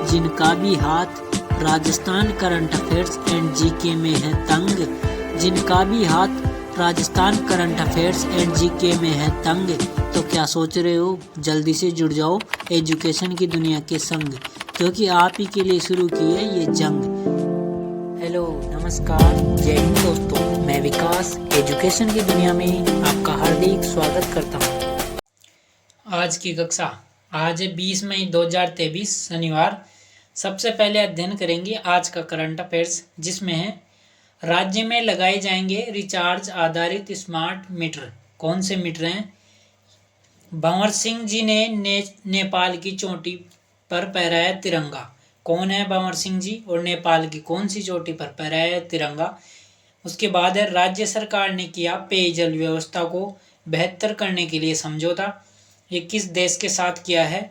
जिनका भी हाथ Rajasthan current affairs and GK में है तंग, जिनका भी हाथ Rajasthan current affairs and GK में है तंग, तो क्या सोच रहे हो, जल्दी से जुड़ जाओ एजुकेशन की दुनिया के संग, क्योंकि आप ही के लिए शुरू की है ये जंग। हेलो नमस्कार जय हिंद दोस्तों, मैं विकास एजुकेशन की दुनिया में आपका हार्दिक स्वागत करता हूँ। आज की कक्षा आज है 20 मई 2023 शनिवार। सबसे पहले अध्ययन करेंगे आज का करंट अफेयर्स, जिसमें है राज्य में लगाए जाएंगे रिचार्ज आधारित स्मार्ट मीटर। कौन से मीटर हैं? भंवर सिंह जी ने नेपाल की चोटी पर फहराया तिरंगा। कौन है भंवर सिंह जी और नेपाल की कौन सी चोटी पर फहराया तिरंगा? उसके बाद है राज्य सरकार ने किया पेयजल व्यवस्था को बेहतर करने के लिए समझौता। ये किस देश के साथ किया है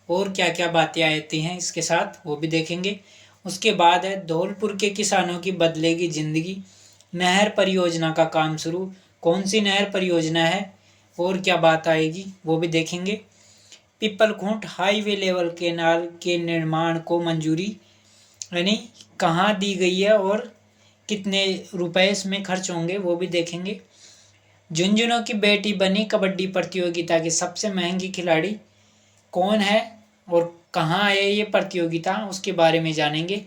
और क्या क्या बातें आती हैं इसके साथ, वो भी देखेंगे। उसके बाद है धौलपुर के किसानों की बदलेगी जिंदगी, नहर परियोजना का काम शुरू। कौन सी नहर परियोजना है और क्या बात आएगी, वो भी देखेंगे। पिपलखूंट हाईवे लेवल केनाल के निर्माण को मंजूरी यानी कहाँ दी गई है और कितने रुपए इसमें खर्च होंगे, वो भी देखेंगे। झुंझुनू की बेटी बनी कबड्डी प्रतियोगिता की सबसे महंगी खिलाड़ी कौन है और कहाँ है ये प्रतियोगिता, उसके बारे में जानेंगे।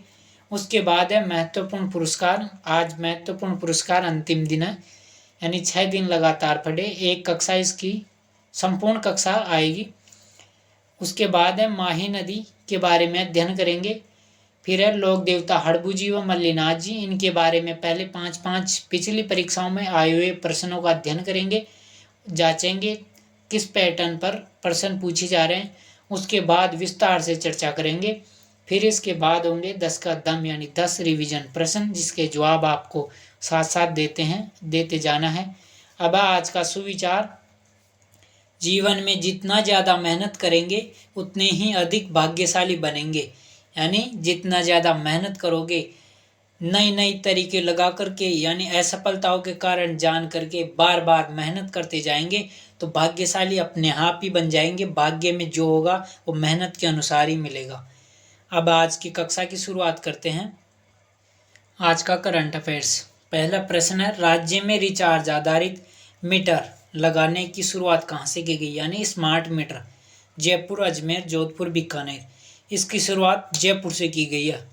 उसके बाद है महत्वपूर्ण पुरस्कार। आज महत्वपूर्ण पुरस्कार अंतिम दिन है, यानी 6 दिन लगातार पढ़े, एक कक्षा इसकी संपूर्ण कक्षा आएगी। उसके बाद है माही नदी के बारे में अध्ययन करेंगे। फिर है लोक देवता हड़बू जी व मल्लीनाथ जी, इनके बारे में पहले 5 पिछली परीक्षाओं में आए हुए प्रश्नों का अध्ययन करेंगे, जांचेंगे किस पैटर्न पर प्रश्न पूछे जा रहे हैं। उसके बाद विस्तार से चर्चा करेंगे। फिर इसके बाद होंगे 10 का दम यानी 10 रिवीजन प्रश्न, जिसके जवाब आपको साथ साथ देते जाना है। अब आज का सुविचार, जीवन में जितना ज़्यादा मेहनत करेंगे उतने ही अधिक भाग्यशाली बनेंगे। यानी जितना ज़्यादा मेहनत करोगे, नई नई तरीके लगा करके, यानी असफलताओं के कारण जान करके बार बार मेहनत करते जाएंगे तो भाग्यशाली अपने आप ही बन जाएंगे। भाग्य में जो होगा वो मेहनत के अनुसार ही मिलेगा। अब आज की कक्षा की शुरुआत करते हैं। आज का करंट अफेयर्स, पहला प्रश्न है राज्य में रिचार्ज आधारित मीटर लगाने की शुरुआत कहाँ से की गई, यानी स्मार्ट मीटर। जयपुर, अजमेर, जोधपुर, बीकानेर, इसकी शुरुआत जयपुर से की गई है।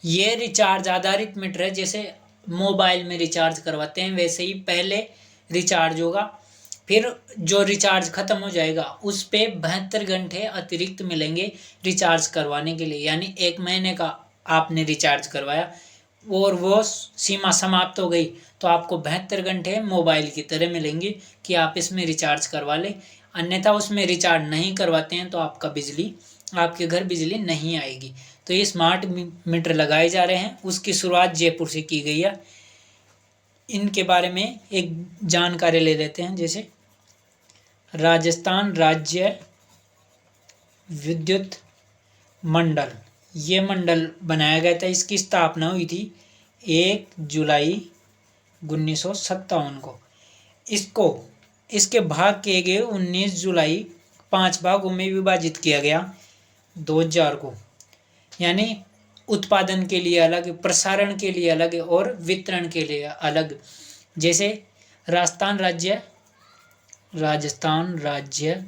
ये रिचार्ज आधारित मीटर है, जैसे मोबाइल में रिचार्ज करवाते हैं वैसे ही पहले रिचार्ज होगा, फिर जो रिचार्ज खत्म हो जाएगा उस पे 72 घंटे अतिरिक्त मिलेंगे रिचार्ज करवाने के लिए। यानी 1 महीने का आपने रिचार्ज करवाया और वो सीमा समाप्त हो गई तो आपको 72 घंटे मोबाइल की तरह मिलेंगे कि आप इसमें रिचार्ज करवा लें। अन्यथा उसमें रिचार्ज नहीं करवाते हैं तो आपके घर बिजली नहीं आएगी। तो ये स्मार्ट मीटर लगाए जा रहे हैं, उसकी शुरुआत जयपुर से की गई है। इनके बारे में एक जानकारी ले लेते हैं। जैसे राजस्थान राज्य विद्युत मंडल, ये मंडल बनाया गया था, इसकी स्थापना हुई थी 1 जुलाई 1957 को। इसके भाग किए गए 19 जुलाई 5 भागों में विभाजित किया गया 2000 को, यानी उत्पादन के लिए अलग, प्रसारण के लिए अलग और वितरण के लिए अलग। जैसे राजस्थान राज्य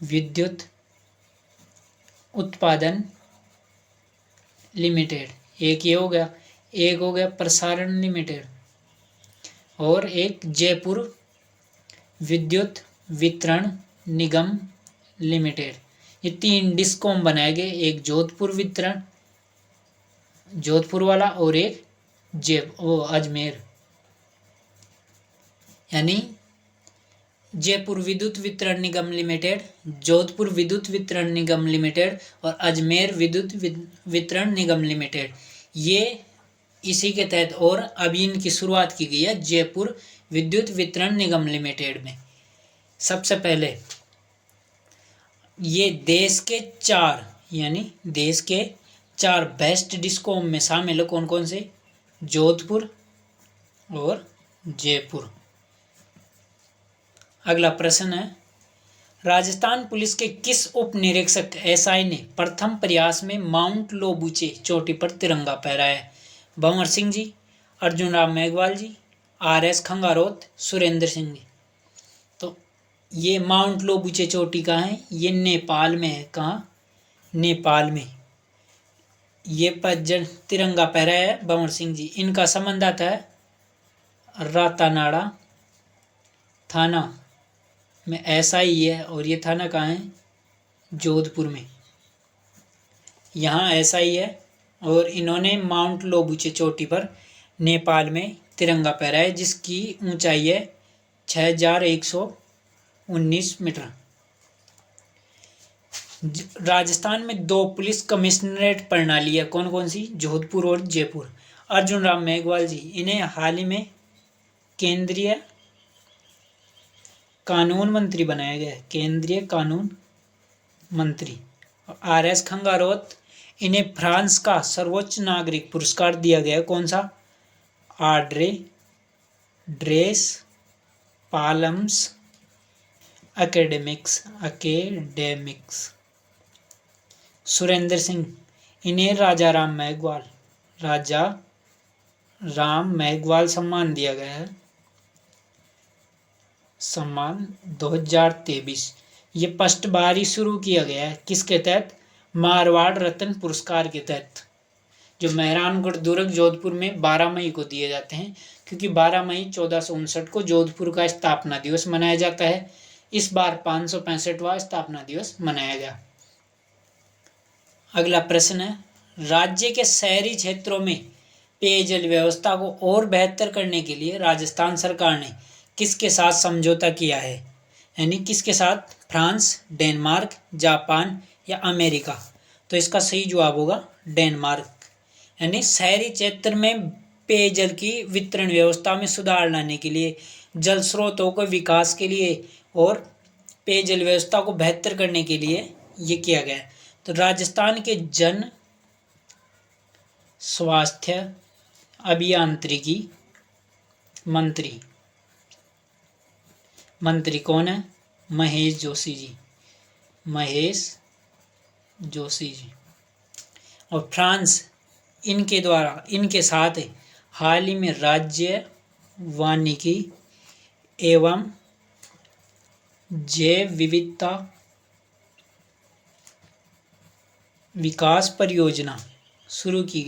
विद्युत उत्पादन लिमिटेड, एक ये हो गया, एक हो गया प्रसारण लिमिटेड, और एक जयपुर विद्युत वितरण निगम लिमिटेड। ये 3 डिस्कॉम बनाए गए, एक जोधपुर वाला और एक अजमेर, यानी जयपुर विद्युत वितरण निगम लिमिटेड, जोधपुर विद्युत वितरण निगम लिमिटेड और अजमेर विद्युत वितरण निगम लिमिटेड। ये इसी के तहत, और अभी इनकी शुरुआत की गई है जयपुर विद्युत वितरण निगम लिमिटेड में। सबसे पहले ये देश के 4 बेस्ट डिस्कॉम में शामिल है। कौन कौन से? जोधपुर और जयपुर। अगला प्रश्न है राजस्थान पुलिस के किस उप निरीक्षक एसआई ने प्रथम प्रयास में माउंट लोबूचे चोटी पर तिरंगा फहराया? भंवर सिंह जी, अर्जुन राम मेघवाल जी, आर.एस. खंगारोत, सुरेंद्र सिंह जी। तो ये माउंट लोबूचे चोटी कहाँ है? ये नेपाल में है। कहाँ? नेपाल में। ये पर तिरंगा फहराया है भंवर सिंह जी। इनका संबंधित है रातानाड़ा थाना में ऐसा ही है, और ये थाना कहाँ है? जोधपुर में। यहाँ ऐसा ही है, और इन्होंने माउंट लोबूचे चोटी पर नेपाल में तिरंगा फहराया है, जिसकी ऊंचाई है 6119 मीटर। राजस्थान में 2 पुलिस कमिश्नरेट प्रणाली है, कौन कौन सी? जोधपुर और जयपुर। अर्जुन राम मेघवाल जी, इन्हें हाल ही में केंद्रीय कानून मंत्री बनाया गया है, केंद्रीय कानून मंत्री। आर.एस. खंगारोत, इन्हें फ्रांस का सर्वोच्च नागरिक पुरस्कार दिया गया है, कौन सा? आर्डरे ड्रेस पालम्स एकेडमिक्स। सुरेंद्र सिंह, इन्हें राजा राम मेघवाल सम्मान दिया गया है, सम्मान 2023। ये फर्स्ट बार ही शुरू किया गया है, किसके तहत? मारवाड़ रत्न पुरस्कार के तहत, जो मेहरानगढ़ दुर्ग जोधपुर में 12 मई को दिए जाते हैं, क्योंकि 12 मई 1459 को जोधपुर का स्थापना दिवस मनाया जाता है। इस बार 565वां स्थापना दिवस मनाया गया। अगला प्रश्न है, राज्य के शहरी क्षेत्रों में पेयजल व्यवस्था को और बेहतर करने के लिए राजस्थान सरकार ने किसके साथ समझौता किया है? यानी किसके साथ? फ्रांस, डेनमार्क, जापान या अमेरिका? तो इसका सही जवाब होगा डेनमार्क। यानी शहरी क्षेत्र में पेयजल की वितरण व्यवस्था में सुधार लाने के लिए, जल स्रोतों के विकास के लिए और पेयजल व्यवस्था को बेहतर करने के लिए ये किया गया है। तो राजस्थान के जन स्वास्थ्य अभियांत्रिकी मंत्री कौन है? महेश जोशी जी। और फ्रांस इनके साथ हाल ही में राज्य वानिकी एवं जैव विविधता विकास परियोजना शुरू की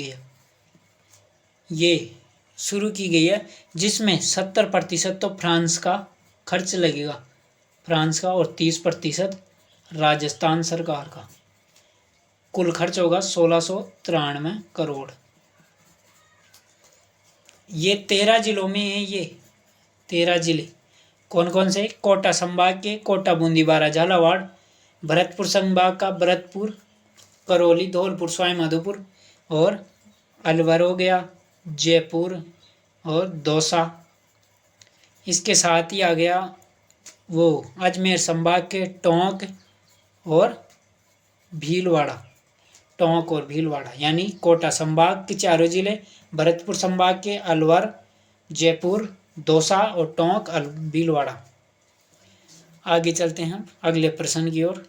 गई है, जिसमें 70% तो फ्रांस का खर्च लगेगा, और 30% राजस्थान सरकार का। कुल खर्च होगा 1693 करोड़। ये 13 जिलों में है। ये 13 जिले कौन कौन से? कोटा संभाग के कोटा, बूंदी, बारा, झालावाड़। भरतपुर संभाग का भरतपुर, करौली, धौलपुर, सवाई माधोपुर और अलवर हो गया, जयपुर और दौसा। इसके साथ ही आ गया वो अजमेर संभाग के टोंक और भीलवाड़ा। यानी कोटा संभाग के 4 जिले, भरतपुर संभाग के अलवर, जयपुर, दौसा और टोंक भीलवाड़ा। आगे चलते हैं अगले प्रश्न की ओर।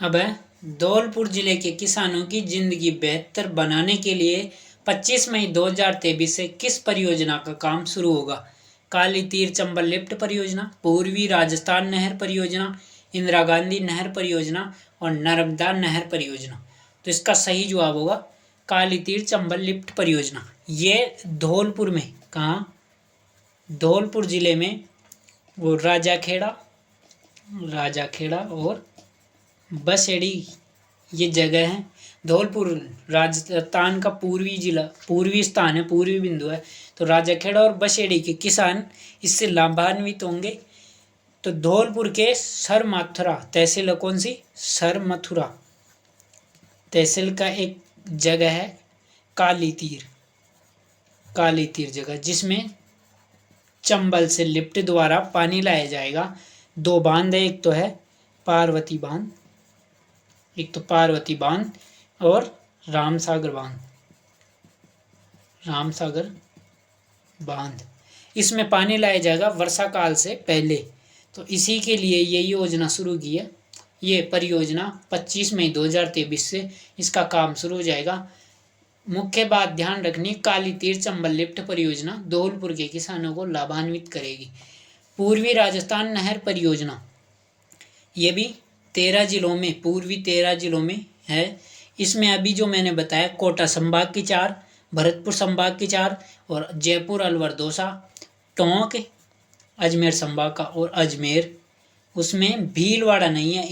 अब है, धौलपुर जिले के किसानों की जिंदगी बेहतर बनाने के लिए 25 मई 2023 से किस परियोजना का काम शुरू होगा? काली तीर चंबल लिफ्ट परियोजना, पूर्वी राजस्थान नहर परियोजना, इंदिरा गांधी नहर परियोजना और नर्मदा नहर परियोजना। तो इसका सही जवाब होगा काली तीर चंबल लिफ्ट परियोजना। ये धौलपुर में, कहाँ? धौलपुर जिले में वो राजाखेड़ा और बसेड़ी ये जगह है। धौलपुर राजस्थान का पूर्वी स्थान है, पूर्वी बिंदु है। तो राजाखेड़ा और बसेड़ी के किसान इससे लाभान्वित होंगे। तो धौलपुर के सरमथुरा तहसील, कौन सी? सरमथुरा तहसील का एक जगह है काली तीर जगह, जिसमें चंबल से लिफ्ट द्वारा पानी लाया जाएगा। 2 बांध है, एक तो है पार्वती बांध और रामसागर बांध। इसमें पानी लाया जाएगा वर्षा काल से पहले। तो इसी के लिए ये योजना शुरू की है। ये परियोजना 25 मई 2023 से इसका काम शुरू हो जाएगा। मुख्य बात ध्यान रखनी, काली तीर चंबल लिफ्ट परियोजना धौलपुर के किसानों को लाभान्वित करेगी। पूर्वी राजस्थान नहर परियोजना, ये भी 13 जिलों में, पूर्वी 13 जिलों में है। इसमें अभी जो मैंने बताया, कोटा संभाग की 4, भरतपुर संभाग की 4 और जयपुर, अलवर, दौसा, टोंक अजमेर संभाग का और अजमेर, उसमें भीलवाड़ा नहीं है।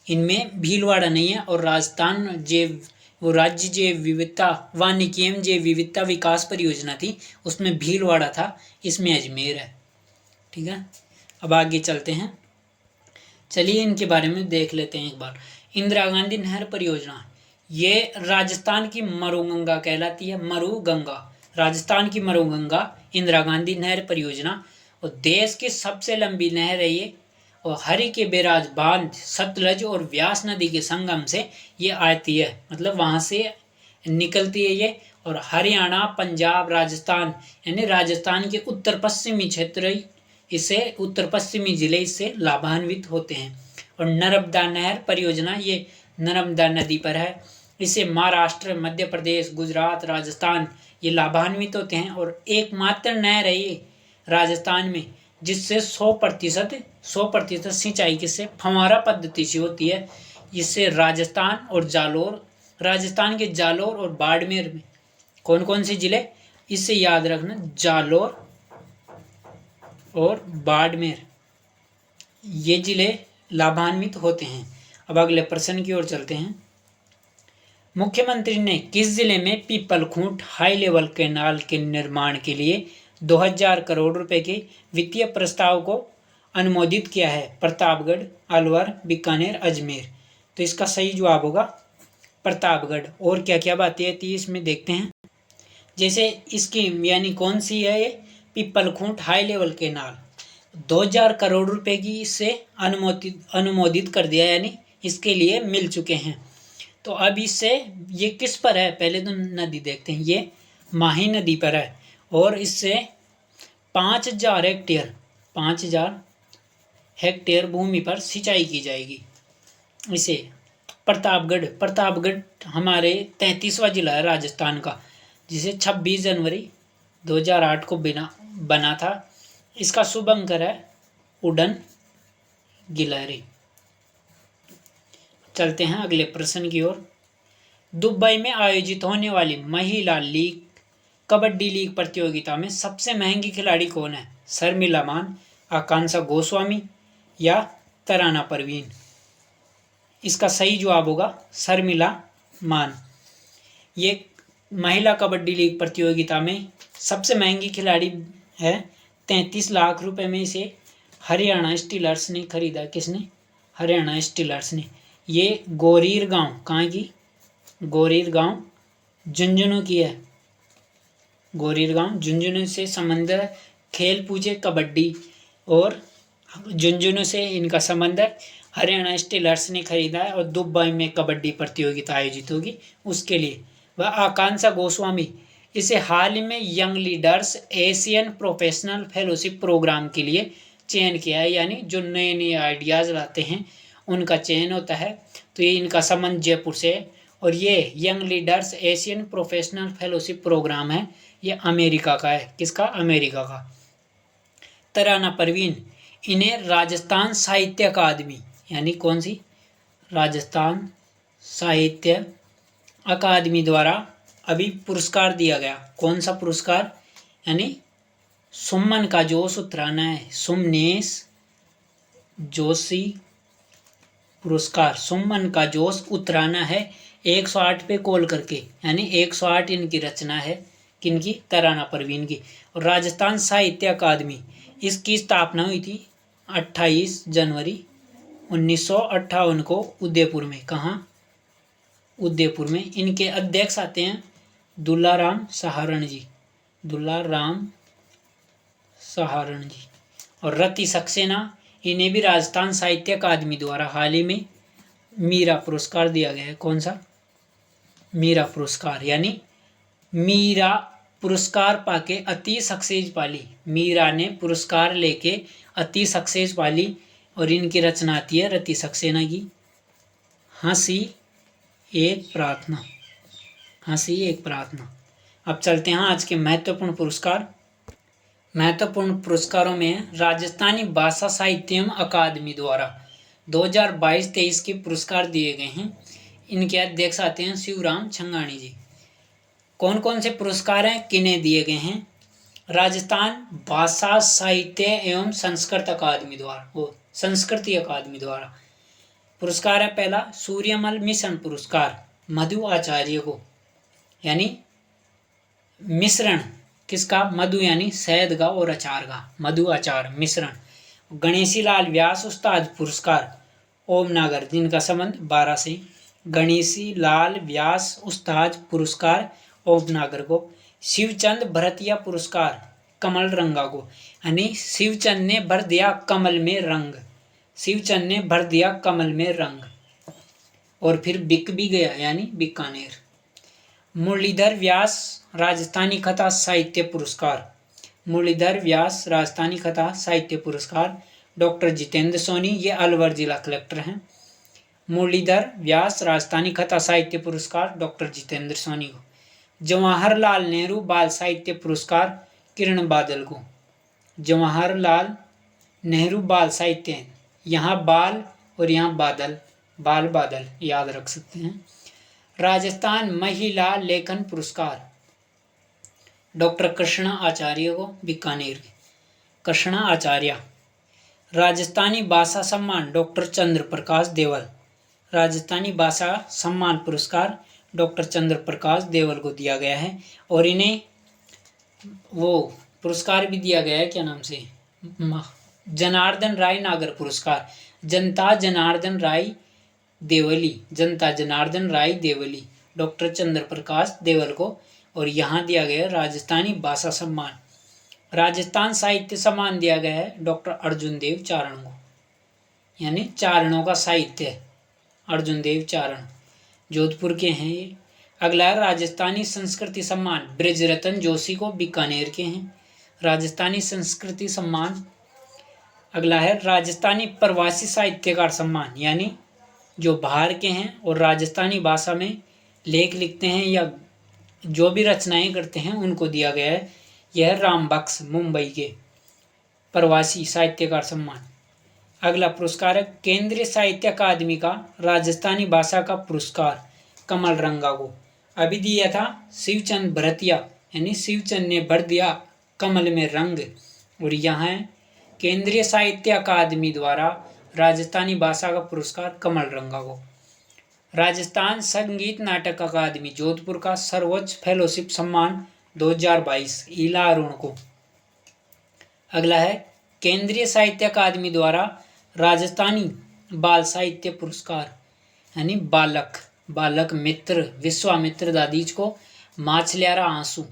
इनमें भीलवाड़ा नहीं है। और राजस्थान राज्य जैव विविधता वानिकी एवं जैव विविधता विकास परियोजना थी, उसमें भीलवाड़ा था, इसमें अजमेर है। ठीक है, अब आगे चलते हैं। चलिए इनके बारे में देख लेते हैं एक बार। इंदिरा गांधी नहर परियोजना, ये राजस्थान की मरुगंगा कहलाती है। मरुगंगा, राजस्थान की मरुगंगा इंदिरा गांधी नहर परियोजना, और देश की सबसे लंबी नहर है ये। और हरि के बैराज बांध, सतलज और व्यास नदी के संगम से ये आती है, मतलब वहाँ से निकलती है ये। और हरियाणा, पंजाब, राजस्थान, यानी राजस्थान के उत्तर पश्चिमी क्षेत्र, इससे उत्तर पश्चिमी जिले इससे लाभान्वित होते हैं। और नर्मदा नहर परियोजना, ये नर्मदा नदी पर है। इससे महाराष्ट्र, मध्य प्रदेश, गुजरात, राजस्थान ये लाभान्वित होते हैं। और एकमात्र नहर है ये राजस्थान में जिससे 100% सिंचाई किससे, फव्वारा पद्धति से होती है। इससे राजस्थान और जालोर, राजस्थान के जालोर और बाड़मेर में कौन कौन से जिले, इससे याद रखना, जालोर और बाड़मेर ये जिले लाभान्वित होते हैं। अब अगले प्रश्न की ओर चलते हैं। मुख्यमंत्री ने किस जिले में पीपलखूंट हाई लेवल कैनाल के निर्माण के लिए 2000 करोड़ रुपए के वित्तीय प्रस्ताव को अनुमोदित किया है? प्रतापगढ़, अलवर, बीकानेर, अजमेर। तो इसका सही जवाब होगा प्रतापगढ़। और क्या क्या बातें आती है इसमें देखते हैं। जैसे इसकी यानी कौन सी है ये, Peepalkhoont high level canal 2000 crore रुपए की इससे अनुमोदित कर दिया, यानी इसके लिए मिल चुके हैं। तो अब इससे ये किस पर है, पहले तो नदी देखते हैं। ये माही नदी पर है और इससे 5000 हेक्टेयर भूमि पर सिंचाई की जाएगी। इसे प्रतापगढ़ हमारे 33वां जिला है राजस्थान का, जिसे 26 जनवरी 2008 को बना था। इसका शुभंकर है उड़न गिलहरी। चलते हैं अगले प्रश्न की ओर। दुबई में आयोजित होने वाली महिला लीग कबड्डी लीग प्रतियोगिता में सबसे महंगी खिलाड़ी कौन है? शर्मिला मान, आकांक्षा गोस्वामी या तराना परवीन? इसका सही जवाब होगा शर्मिला मान। ये महिला कबड्डी लीग प्रतियोगिता में सबसे महंगी खिलाड़ी है। 33 लाख रुपए में इसे हरियाणा स्टीलर्स ने खरीदा। किसने? हरियाणा स्टीलर्स ने। ये गोरीर गांव, कहाँ की? गोरीर गांव झुंझुनू की है। गोरीर गांव झुंझुनू से संबंध है। खेल पूछे कबड्डी और झुंझुनू से इनका संबंध है। हरियाणा स्टीलर्स ने खरीदा है और दुबई में कबड्डी प्रतियोगिता आयोजित होगी उसके लिए। वह आकांक्षा गोस्वामी, इसे हाल ही में young leaders Asian professional fellowship program के लिए चयन किया है, यानी जो नए नए आइडियाज़ लाते हैं उनका चयन होता है। तो ये इनका संबंध जयपुर से है। और ये young leaders Asian professional fellowship program है, ये अमेरिका का है। किसका? अमेरिका का। तराना परवीन, इन्हें राजस्थान साहित्य अकादमी, यानी कौन सी? राजस्थान साहित्य अकादमी द्वारा अभी पुरस्कार दिया गया। कौन सा पुरस्कार? यानी सुमन का जोश उतराना है, सुमनेश जोशी पुरस्कार। सुमन का जोश उतराना है 108 पे कॉल करके, यानी 108 इनकी रचना है। किनकी? तराना परवीन की। और राजस्थान साहित्य अकादमी, इसकी स्थापना हुई थी 28 जनवरी 1958 को उदयपुर में। कहाँ? उदयपुर में। इनके अध्यक्ष आते हैं दुलाराम सहारण जी, दुलाराम सहारण जी। और रति सक्सेना, इन्हें भी राजस्थान साहित्य अकादमी द्वारा हाल ही में मीरा पुरस्कार दिया गया है। कौन सा? मीरा पुरस्कार। यानी मीरा पुरस्कार पाके अति सक्सेस पाली। मीरा ने पुरस्कार लेके अति सक्सेस वाली, और इनकी रचना आती है रति सक्सेना की हंसी एक प्रार्थना। हंसी एक प्रार्थना। अब चलते हैं आज के महत्वपूर्ण पुरस्कार। महत्वपूर्ण पुरस्कारों में राजस्थानी भाषा साहित्य अकादमी द्वारा 2022-23 के पुरस्कार दिए गए हैं। इनके अध्यक्ष आते हैं शिवराम छंगाणी जी। कौन कौन से पुरस्कार हैं, किन्हें दिए गए हैं? राजस्थान भाषा साहित्य एवं संस्कृत अकादमी द्वारा, वो संस्कृति अकादमी द्वारा पुरस्कार है। पहला सूर्यमल मिश्रण पुरस्कार मधु आचार्य को, यानी मिश्रण किसका? मधु यानी शहद का और अचार का, मधु अचार मिश्रण। गणेशी लाल व्यास उस्ताद पुरस्कार ओम नागर, जिनका संबंध 12 से। गणेशी लाल व्यास उस्ताद पुरस्कार ओम नागर को। शिवचंद भरतिया पुरस्कार कमल रंगा को, यानी शिवचंद ने भर दिया कमल में रंग, शिवचंद ने भर दिया कमल में रंग, और फिर बिक भी गया, यानी बीकानेर। मुरलीधर व्यास राजस्थानी कथा साहित्य पुरस्कार, मुरलीधर व्यास राजस्थानी कथा साहित्य पुरस्कार डॉक्टर जितेंद्र सोनी, ये अलवर जिला कलेक्टर हैं। मुरलीधर व्यास राजस्थानी कथा साहित्य पुरस्कार डॉक्टर जितेंद्र सोनी को। जवाहरलाल नेहरू बाल साहित्य पुरस्कार किरण बादल को। जवाहरलाल नेहरू बाल साहित्य, यहाँ बाल और यहाँ बादल, बाल बादल याद रख सकते हैं। राजस्थान महिला लेखन पुरस्कार डॉक्टर कृष्णा आचार्य को, बीकानेर के कृष्णा आचार्य। राजस्थानी भाषा सम्मान डॉक्टर चंद्र प्रकाश देवल, राजस्थानी भाषा सम्मान पुरस्कार डॉक्टर चंद्र प्रकाश देवल को दिया गया है। और इन्हें वो पुरस्कार भी दिया गया है, क्या नाम से, जनार्दन राय नागर पुरस्कार, जनता जनार्दन राय देवली, जनता जनार्दन राय देवली डॉक्टर चंद्र प्रकाश देवल को। और यहाँ दिया गया है राजस्थानी भाषा सम्मान। राजस्थान साहित्य सम्मान दिया गया है डॉक्टर अर्जुन देव चारण को, यानी चारणों का साहित्य, अर्जुन देव चारण जोधपुर के हैं ये। अगला है राजस्थानी संस्कृति सम्मान ब्रजरतन जोशी को, बीकानेर के हैं। राजस्थानी संस्कृति सम्मान। अगला है राजस्थानी प्रवासी साहित्यकार सम्मान, यानी जो बाहर के हैं और राजस्थानी भाषा में लेख लिखते हैं या जो भी रचनाएं करते हैं उनको दिया गया है। यह राम बख्श मुंबई के प्रवासी साहित्यकार सम्मान। अगला पुरस्कार है केंद्रीय साहित्य अकादमी का राजस्थानी भाषा का पुरस्कार कमल रंगा को। अभी दिया था शिवचंद भरतिया, यानी शिवचंद ने भर दिया कमल में रंग, और यहाँ है केंद्रीय साहित्य अकादमी द्वारा राजस्थानी भाषा का पुरस्कार कमल रंगा को। राजस्थान संगीत नाटक अकादमी जोधपुर का सर्वोच्च फेलोशिप सम्मान 2022 ईला अरुण को। अगला है केंद्रीय साहित्य अकादमी द्वारा राजस्थानी बाल साहित्य पुरस्कार, यानी बालक मित्र विश्वामित्र दादीज को माछलियारा आंसू,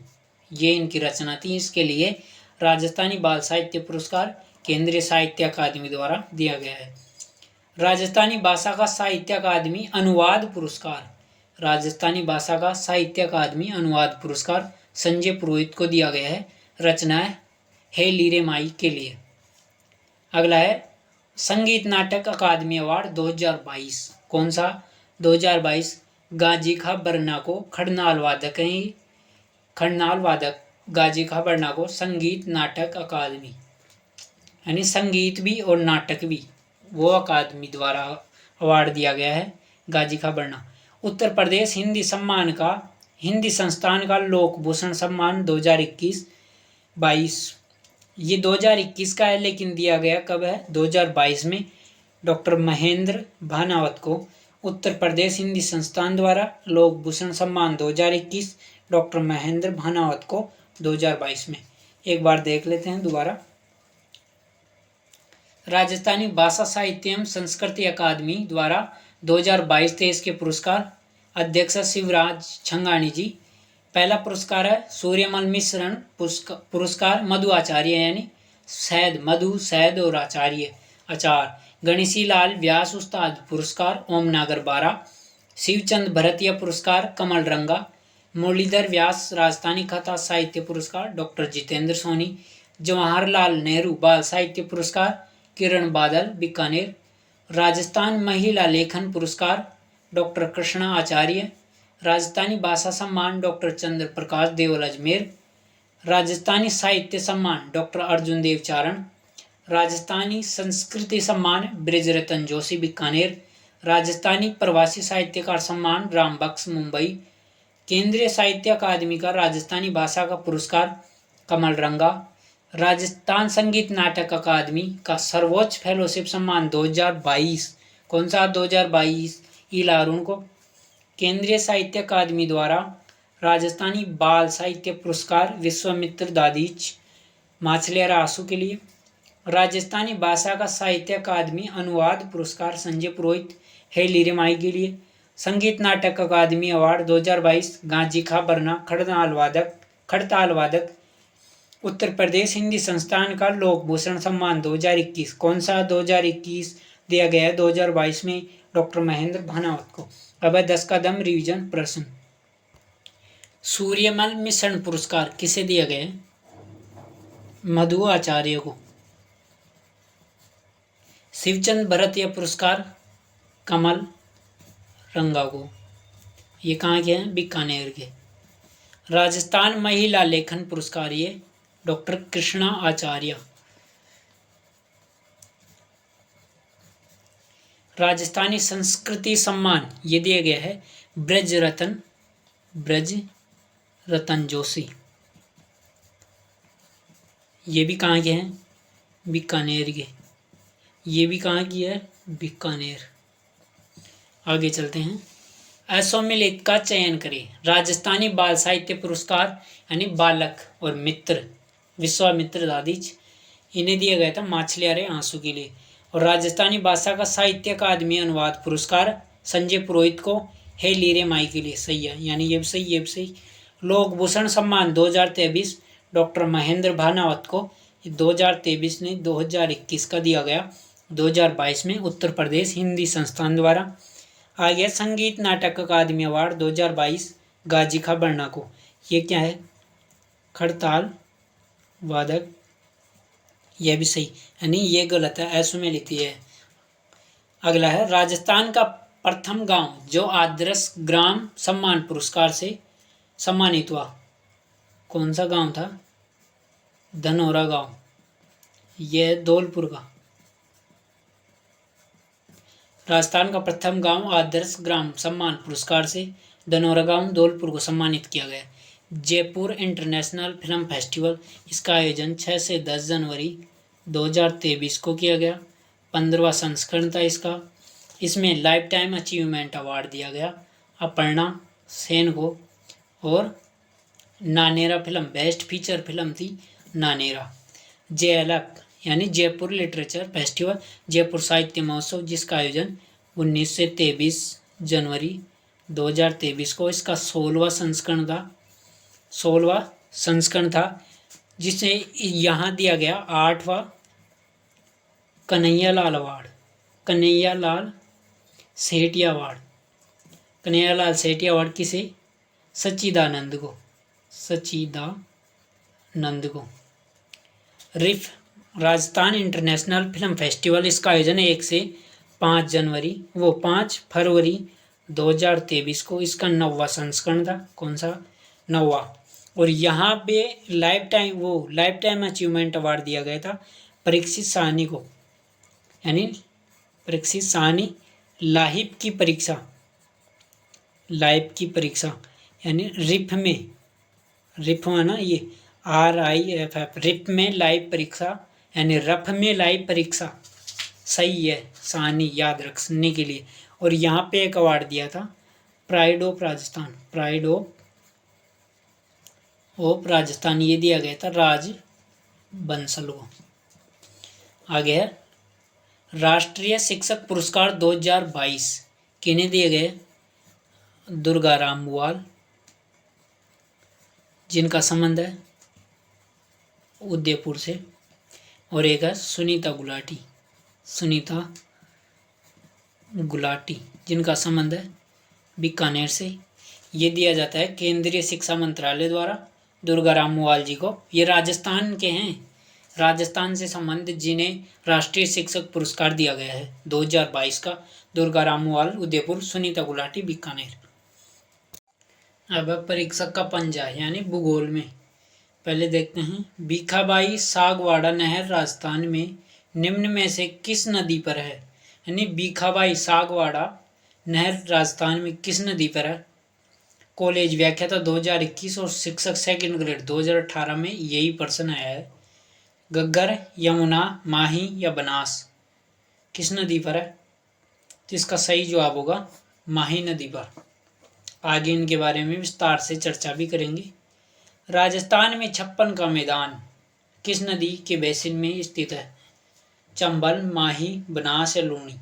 ये इनकी रचना थी। इसके लिए राजस्थानी बाल साहित्य पुरस्कार केंद्रीय साहित्य अकादमी द्वारा दिया गया है। राजस्थानी भाषा का साहित्य अकादमी अनुवाद पुरस्कार, राजस्थानी भाषा का साहित्य अकादमी अनुवाद पुरस्कार संजय पुरोहित को दिया गया है। रचना है लीरे माई के लिए। अगला है संगीत नाटक अकादमी अवार्ड 2022, कौन सा? 2022 गाजी खा बरना को खड़नाल वादक हैं, खड़नाल वादक गाजी खा बरना को संगीत नाटक अकादमी, यानी संगीत भी और नाटक भी, वो अकादमी द्वारा अवार्ड दिया गया है गाजी खा बरना। उत्तर प्रदेश हिंदी सम्मान का, हिंदी संस्थान का लोकभूषण सम्मान 2021-22, ये 2021 का है लेकिन दिया गया कब है? 2022 में डॉक्टर महेंद्र भानावत को उत्तर प्रदेश हिंदी संस्थान द्वारा लोकभूषण सम्मान 2021 डॉक्टर महेंद्र भानावत को 2022 में। एक बार देख लेते हैं दोबारा। राजस्थानी भाषा साहित्य एवं संस्कृति अकादमी द्वारा 2022-23 के पुरस्कार, अध्यक्ष शिवराज छंगाणी जी। पहला पुरस्कार है सूर्यमल मिश्रण पुरस्कार मधु आचार्य, यानी शहद, मधु शहद और आचार्य अचार। गणेशी लाल व्यास उस्ताद पुरस्कार ओम नागर 12। शिवचंद भरतिया पुरस्कार कमल रंगा। मुरलीधर व्यास राजस्थानी कथा साहित्य पुरस्कार डॉक्टर जितेंद्र सोनी। जवाहरलाल नेहरू बाल साहित्य पुरस्कार किरण बादल बीकानेर। राजस्थान महिला लेखन पुरस्कार डॉक्टर कृष्णा आचार्य। राजस्थानी भाषा सम्मान डॉक्टर चंद्र प्रकाश देवल अजमेर। राजस्थानी साहित्य सम्मान डॉक्टर अर्जुन देव चारण। राजस्थानी संस्कृति सम्मान ब्रिजरतन जोशी बीकानेर। राजस्थानी प्रवासी साहित्यकार सम्मान राम बख्श मुंबई। केंद्रीय साहित्य अकादमी का राजस्थानी भाषा का पुरस्कार कमल रंगा। राजस्थान संगीत नाटक अकादमी का सर्वोच्च फेलोशिप सम्मान 2022 कौन सा 2022 ईला अरुण को। केंद्रीय साहित्य अकादमी द्वारा राजस्थानी बाल साहित्य पुरस्कार विश्वामित्र दादीच माछलियारा आंसू के लिए। राजस्थानी भाषा का साहित्य अकादमी अनुवाद पुरस्कार संजय पुरोहित है लीरे माई के लिए। संगीत नाटक अकादमी अवार्ड 2022 गाजी खा बरना खड़ताल वादक। उत्तर प्रदेश हिंदी संस्थान का लोकभूषण सम्मान 2021 कौन सा 2021 दिया गया है 2022 में डॉक्टर महेंद्र भानावत को। अब है 10 का दम रिवीजन प्रश्न। सूर्यमल मिशन पुरस्कार किसे दिया गया है? मधु आचार्य को। शिवचंद भरतीय पुरस्कार कमल रंगा को। ये कहाँ के हैं? बीकानेर के। राजस्थान महिला लेखन पुरस्कार ये डॉक्टर कृष्णा आचार्य। राजस्थानी संस्कृति सम्मान ये दिया गया है ब्रज रतन जोशी। ये भी कहाँ के हैं? बीकानेर के। ये भी कहाँ की है? बीकानेर। आगे चलते हैं। असम्मिलित का चयन करें। राजस्थानी बाल साहित्य पुरस्कार यानी बालक और मित्र विश्वामित्र दादीच इन्हें दिया गया था माछलियारे आंसू के लिए। और राजस्थानी भाषा का साहित्य अकादमी अनुवाद पुरस्कार संजय पुरोहित को है लीरे माई के लिए। सही है, यानी ये भी सही ये भी सही। लोकभूषण सम्मान 2023 डॉक्टर महेंद्र भानावत को 2023 ने 2021 का दिया गया 2022 में उत्तर प्रदेश हिंदी संस्थान द्वारा। आ गया संगीत नाटक अकादमी अवार्ड 2022 गाजी खा बरना को। ये क्या है? खड़ताल वादक। यह भी सही, यानी ये गलत है, ऐसो में लिखी है। अगला है राजस्थान का प्रथम गांव जो आदर्श ग्राम सम्मान पुरस्कार से सम्मानित हुआ। कौन सा गांव था? धनौरा गांव। यह धौलपुर का। राजस्थान का प्रथम गांव आदर्श ग्राम सम्मान पुरस्कार से धनौरा गांव धौलपुर को सम्मानित किया गया। जयपुर इंटरनेशनल फिल्म फेस्टिवल इसका आयोजन 6 से 10 जनवरी 2023 को किया गया। 15वां संस्करण था इसका। इसमें लाइफ टाइम अचीवमेंट अवार्ड दिया गया अपर्णा सेन को। और Nanera film best feature film थी नानेरा। JLF यानी जयपुर लिटरेचर फेस्टिवल जयपुर साहित्य महोत्सव जिसका आयोजन 19 से 23 जनवरी 2023 को इसका 16वां संस्करण था जिसे यहाँ दिया गया 8वां कन्हैयालाल अवार्ड कन्हैयालाल सेठिया अवार्ड किसे? सच्चिदानंद को। रिफ राजस्थान इंटरनेशनल फिल्म फेस्टिवल इसका आयोजन 1 से 5 फरवरी 2023 को इसका 9वां संस्करण था। कौन सा? 9वां। और यहाँ पे लाइफ टाइम अचीवमेंट अवार्ड दिया गया था परीक्षित साहनी को, यानी परीक्षित साहनी लाइफ की परीक्षा यानी रिफ है ना ये RIFF रिफ में लाइव परीक्षा यानी रफ में लाइव परीक्षा। सही है, सानी याद रखने के लिए। और यहाँ पे एक अवार्ड दिया था प्राइड ऑफ राजस्थान ये दिया गया था राज बंसल को। आगे है राष्ट्रीय शिक्षक पुरस्कार 2022 किन्हें दिए गए? दुर्गा राम बुआल जिनका संबंध है उदयपुर से। और एक है सुनीता गुलाटी जिनका संबंध है बीकानेर से। ये दिया जाता है केंद्रीय शिक्षा मंत्रालय द्वारा दुर्गा राम मुआल जी को। ये राजस्थान के हैं, राजस्थान से संबंधित जिन्हें राष्ट्रीय शिक्षक पुरस्कार दिया गया है 2022 का, दुर्गा रामूवाल उदयपुर, सुनीता गुलाटी बीकानेर। अब परीक्षक का पंजा यानी भूगोल में पहले देखते हैं। भीखाबाई सागवाड़ा नहर राजस्थान में निम्न में से किस नदी पर है? यानी भीखाबाई सागवाड़ा नहर राजस्थान में किस नदी पर है? कॉलेज व्याख्याता 2021 और शिक्षक सेकंड ग्रेड 2018 में यही प्रश्न आया है। घग्गर, यमुना, माही या बनास किस नदी पर है? तो इसका सही जवाब होगा माही नदी पर। आगे इनके बारे में विस्तार से चर्चा भी करेंगे। राजस्थान में 56 का मैदान किस नदी के बेसिन में स्थित है? चंबल, माही, बनास या लूणी?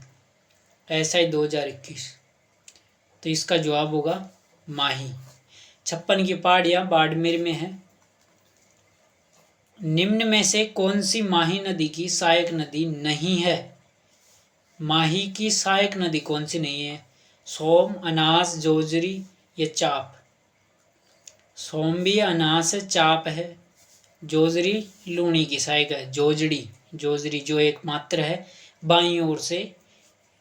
ऐसा ही 2021। तो इसका जवाब होगा माही। 56 की पहाड़ियाँ बाड़मेर में है। निम्न में से कौन सी माही नदी की सहायक नदी नहीं है? माही की सहायक नदी कौन सी नहीं है? सोम, अनास, जोजरी या चाप? सोम भी, अनास, चाप है। जोजरी लूणी की सहायक है। जोजरी जो एकमात्र है बाईं ओर से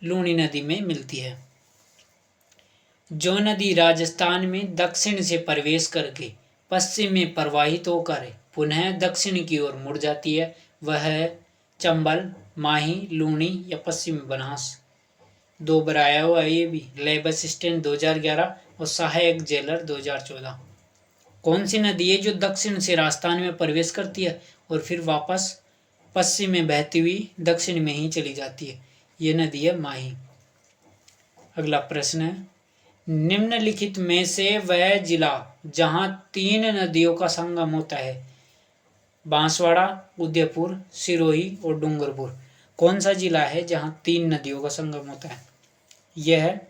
लूणी नदी में मिलती है। जो नदी राजस्थान में दक्षिण से प्रवेश करके पश्चिम में प्रवाहित होकर पुनः दक्षिण की ओर मुड़ जाती है वह है चंबल, माही, लूणी या पश्चिमी बनास। 2 बार आया हुआ है ये भी, लेबर असिस्टेंट 2011 और सहायक जेलर 2014। कौन सी नदी है जो दक्षिण से राजस्थान में प्रवेश करती है और फिर वापस पश्चिम में बहती हुई दक्षिण में ही चली जाती है? ये नदी है माही। अगला प्रश्न है, निम्नलिखित में से वह जिला जहां 3 नदियों का संगम होता है? बांसवाड़ा, उदयपुर, सिरोही और डूंगरपुर। कौन सा जिला है जहां 3 नदियों का संगम होता है? यह है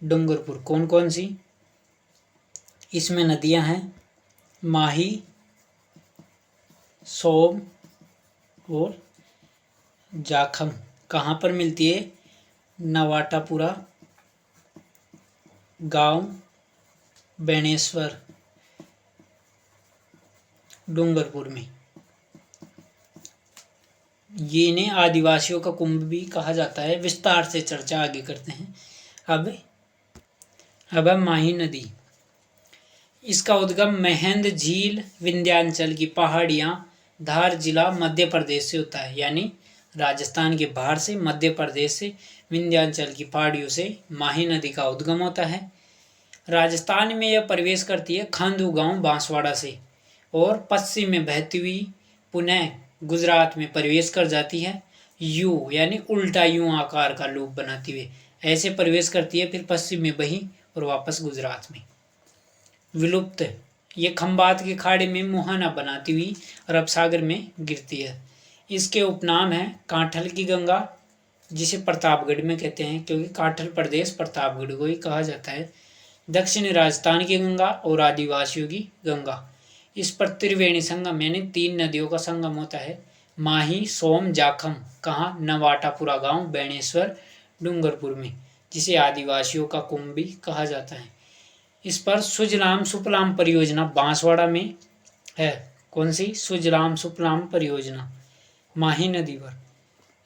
डूंगरपुर। कौन कौन सी इसमें नदियां हैं? माही, सोम और जाखम। कहाँ पर मिलती है? नवाटापुरा गांव, बेणेश्वर, डूंगरपुर में। ये इन्हें आदिवासियों का कुंभ भी कहा जाता है। विस्तार से चर्चा आगे करते हैं। अब माही नदी। इसका उद्गम महेंद्र झील, विंध्याचल की पहाड़ियां, धार जिला मध्य प्रदेश से होता है। यानी राजस्थान के बाहर से मध्य प्रदेश से विंध्याचल की पहाड़ियों से माही नदी का उद्गम होता है। राजस्थान में यह प्रवेश करती है खांदू गांव बांसवाड़ा से और पश्चिम में बहती हुई पुनः गुजरात में प्रवेश कर जाती है। यू यानी उल्टा यू आकार का लूप बनाती हुई ऐसे प्रवेश करती है, फिर पश्चिम में बही और वापस गुजरात में। विलुप्त, ये खंबात के खाड़ी में मुहाना बनाती हुई अरब सागर में गिरती है। इसके उपनाम है कांठल की गंगा, जिसे प्रतापगढ़ में कहते हैं क्योंकि कांठल प्रदेश प्रतापगढ़ को ही कहा जाता है। दक्षिणी राजस्थान की गंगा और आदिवासियों की गंगा। इस पर त्रिवेणी संगम यानी 3 नदियों का संगम होता है। माही, सोम, जाखम। कहाँ? नवाटापुरा गांव, बेणेश्वर, डूंगरपुर में, जिसे आदिवासियों का कुंभ भी कहा जाता है। इस पर सुजलाम सुफलाम परियोजना बांसवाड़ा में है। कौन सी? सुजलाम सुफलाम परियोजना माही नदी पर।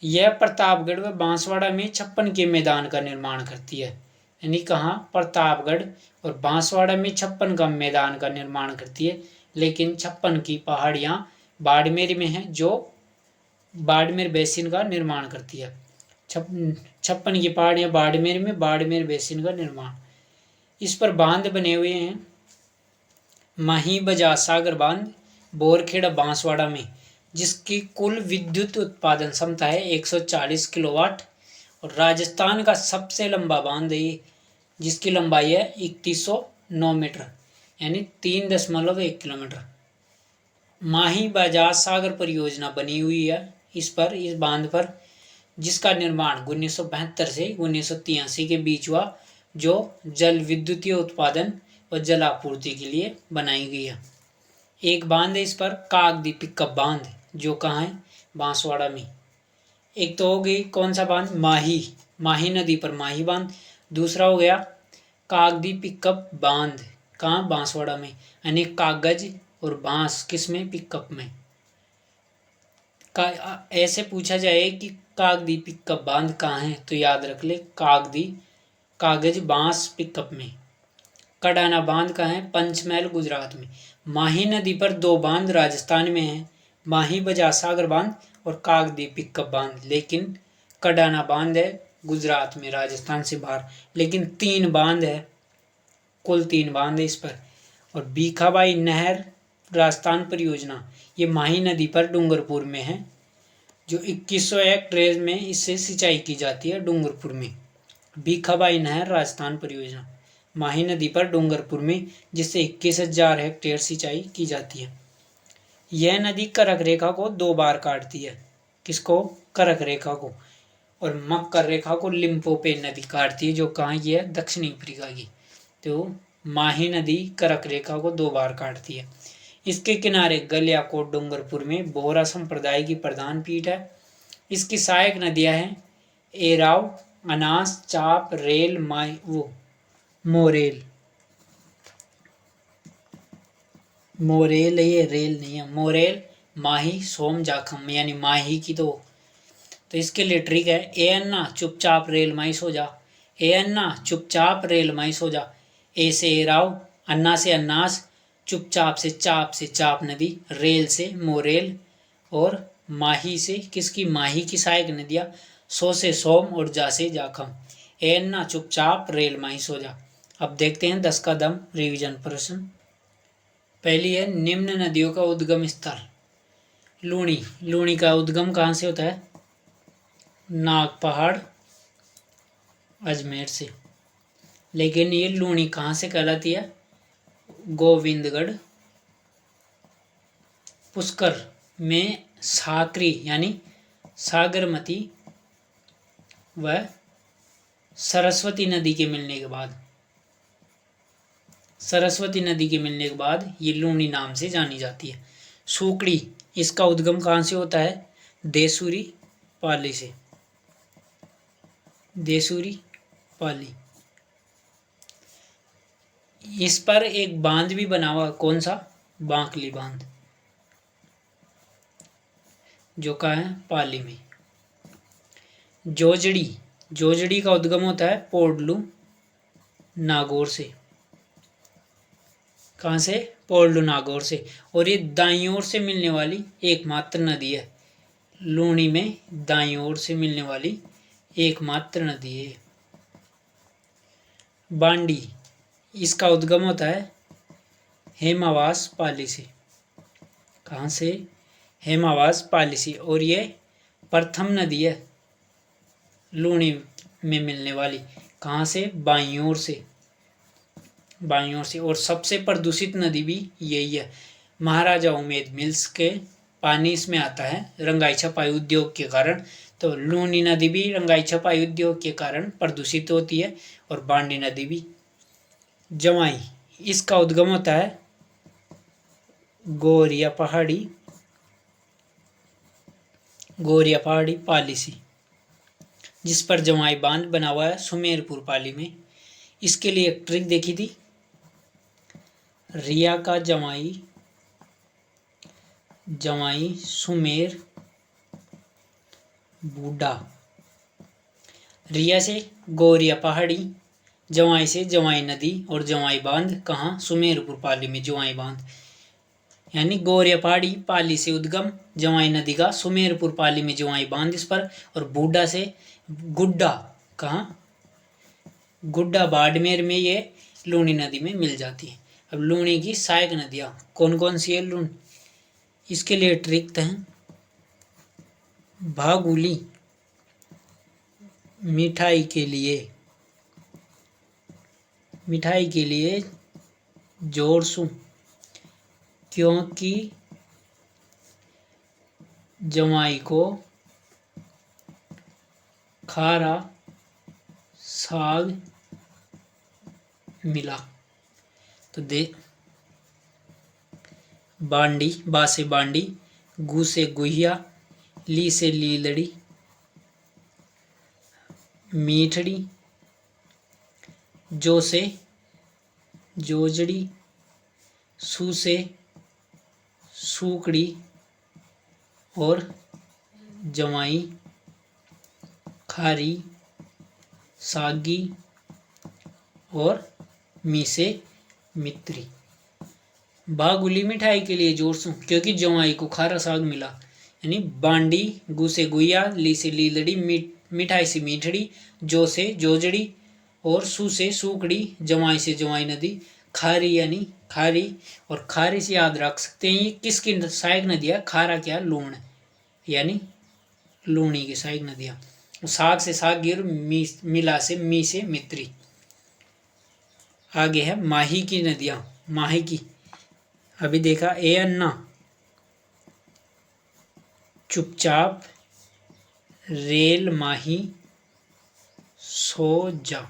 यह प्रतापगढ़ व बांसवाड़ा में 56 के मैदान का निर्माण करती है। यानी कहाँ? प्रतापगढ़ और बांसवाड़ा में 56 का मैदान का निर्माण करती है, लेकिन 56 की पहाड़ियाँ बाड़मेर में हैं जो बाड़मेर बेसिन का निर्माण करती है। 56 की पहाड़ियाँ बाड़मेर में, बाड़मेर बेसिन का निर्माण। इस पर बांध बने हुए हैं। माही बजाज सागर बांध बोरखेड़ा बांसवाड़ा में, जिसकी कुल विद्युत उत्पादन क्षमता है 140 किलोवाट। और राजस्थान का सबसे लंबा बांध है ये, जिसकी लंबाई है 3109 मीटर यानी 3.1 किलोमीटर। माही बजाज सागर परियोजना बनी हुई है इस बांध पर, जिसका निर्माण 1972 से 1983 के बीच हुआ, जो जल विद्युतीय उत्पादन व जलापूर्ति के लिए बनाई गई है। एक बांध है इस पर कागदी पिकअप बांध, जो कहाँ है? बांसवाड़ा में। एक तो हो गई कौन सा बांध? माही नदी पर माही बांध। दूसरा हो गया कागदी पिकअप बांध, कहाँ? बांसवाड़ा में। यानी कागज और बांस किस में? पिकअप में। ऐसे पूछा जाए कि कागदी पिकअप बांध कहाँ है, तो याद रख ले कागज बांस पिकअप में। कडाना बांध कहाँ है, पंचमहल गुजरात में। माही नदी पर 2 बांध राजस्थान में हैं, माही बजाज सागर बांध और कागदी पिकअप बांध। लेकिन कडाना बांध है गुजरात में, राजस्थान से बाहर। लेकिन 3 बांध है, कुल 3 बांध है इस पर। और भीखाबाई नहर राजस्थान परियोजना, ये माही नदी पर डूंगरपुर में है, जो 2100 हेक्टेयर में इससे सिंचाई की जाती है डूंगरपुर में। भीखाबाई नहर राजस्थान परियोजना माही नदी पर डूंगरपुर में, जिससे 21,000 हेक्टेयर सिंचाई की जाती है। यह नदी करक रेखा को 2 बार काटती है। किसको? करक रेखा को। और मकर रेखा को लिम्पोपो नदी काटती है, जो कहाँ की है, दक्षिणी अफ्रीका की। तो माही नदी करक रेखा को 2 बार काटती है। इसके किनारे गलियाकोट डूंगरपुर में बोहरा संप्रदाय की प्रधान पीठ है। इसकी सहायक नदियां हैं एराव, अनास, चाप, रेल, मोरेल। मोरेल है ये, रेल नहीं है। मोरेल, माही, सोम, जाखम, यानी माही की। तो इसके लिए ट्रिक है, ए अन्ना चुपचाप रेल माई सो जा, ए अन्ना चुपचाप रेल माई सो जा। ए से एराव, अन्ना से अन्नास, चुपचाप से चाप नदी, रेल से मोरेल, और माही से किसकी, माही की सहायक नदियाँ, सो से सोम और जा से जाखम। ए अन्ना चुपचाप रेल माही सो जा। अब देखते हैं 10 का दम रिवीजन प्रश्न। पहली है, निम्न नदियों का उद्गम स्थल। लूणी का उद्गम कहाँ से होता है? नाग पहाड़, अजमेर से। लेकिन ये लूणी कहाँ से कहलाती है? गोविंदगढ़, पुष्कर में साकरी यानी सागरमती व सरस्वती नदी के मिलने के बाद ये लूणी नाम से जानी जाती है। सूकड़ी, इसका उद्गम कहाँ से होता है? देसूरी पाली से। देसूरी पाली। इस पर एक बांध भी बना हुआ, कौन सा? बांकली बांध, जो कहाँ है? पाली में। जोजड़ी का उद्गम होता है पोडलू नागौर से। कहाँ से? पोडलू नागौर से। और ये दाईं ओर से मिलने वाली एकमात्र नदी है। लूणी में दाईं ओर से मिलने वाली एकमात्र नदी है। बांडी, इसका उद्गम होता है हेमावास पाली से। कहाँ से? हेमावास पाली से। और ये प्रथम नदी है लूणी में मिलने वाली। कहाँ से? बाईं ओर से। और सबसे प्रदूषित नदी भी यही है। महाराजा उमेद मिल्स के पानी इसमें आता है रंगाई छपाई उद्योग के कारण। तो लूणी नदी भी रंगाई छपाई उद्योग के कारण प्रदूषित होती है, और बांडी नदी भी। जवाई, इसका उद्गम होता है गोरिया पहाड़ी पाली से, जिस पर जवाई बांध बना हुआ है सुमेरपुर पाली में। इसके लिए एक ट्रिक देखी थी, रिया का जवाई सुमेर बूढ़ा। रिया से गोरिया पहाड़ी, जवाई से जवाई नदी, और जवाई बांध कहाँ? सुमेरपुर पाली में जवाई बांध। यानी गोरिया पहाड़ी पाली से उद्गम, जवाई नदी का सुमेरपुर पाली में जवाई बांध इस पर, और बूढ़ा से गुड्डा, कहाँ? गुड्डा बाड़मेर में ये लूणी नदी में मिल जाती है। अब लूणी की सहायक नदियाँ कौन कौन सी है लूणी? इसके लिए ट्रिक है, भागुली मिठाई के लिए जोरसू, क्योंकि जवाई को खारा साग मिला। तो बांडी, बा से बांडी, गु से गुहिया, ली से लीलड़ी, मीठड़ी, जो से जोजड़ी, सू से सूकड़ी, और जवाई, खारी, सागी और मीसे मित्री। बागुली मिठाई के लिए जोर सु, क्योंकि जवाई को खारा साग मिला। यानी बांडी, गु से गुइया, ली से लीलड़ी, मिठाई से मीठड़ी, जो से जोजड़ी और सु से सूकड़ी, जवाई से जवाई नदी, खारी यानी खारी, और खारी से याद रख सकते हैं ये किसकी सहायक नदियाँ, खारा क्या लूण यानी लूणी की सहायक नदियाँ। साग से सागी और मिला से मी से मित्री। आगे है माही की नदियाँ। माही की अभी देखा, ए अन्ना, चुपचाप, रेल माही, सो जा।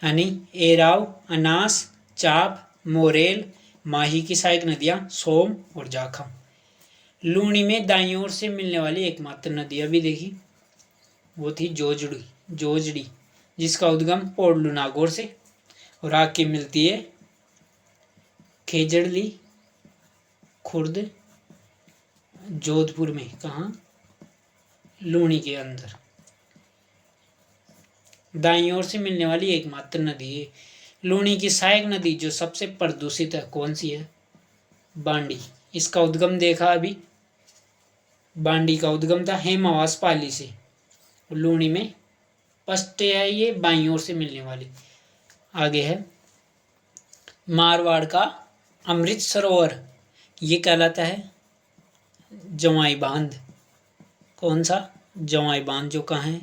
यानी एराव, अनास, चाप, मोरेल, माही की सहायक नदियाँ सोम और जाखम। लूणी में दाईं ओर से मिलने वाली एकमात्र नदी अभी देखी, वो थी जोजड़ी, जिसका उद्गम पोडलू नागौर से और आके मिलती है खेजड़ली, खुर्द, जोधपुर में। कहाँ? लूणी के अंदर। दाईं ओर से मिलने वाली एकमात्र नदी है। लूणी की सहायक नदी जो सबसे प्रदूषित है कौन सी है? बांडी। इसका उद्गम देखा अभी, बांडी का उद्गम था हेमावास पाली से। लूणी में पश्टे है ये बाईं ओर से मिलने वाली। आगे है मारवाड़ का अमृत सरोवर, ये कहलाता है जवाई बांध। कौन सा? जवाई बांध, जो कहाँ है?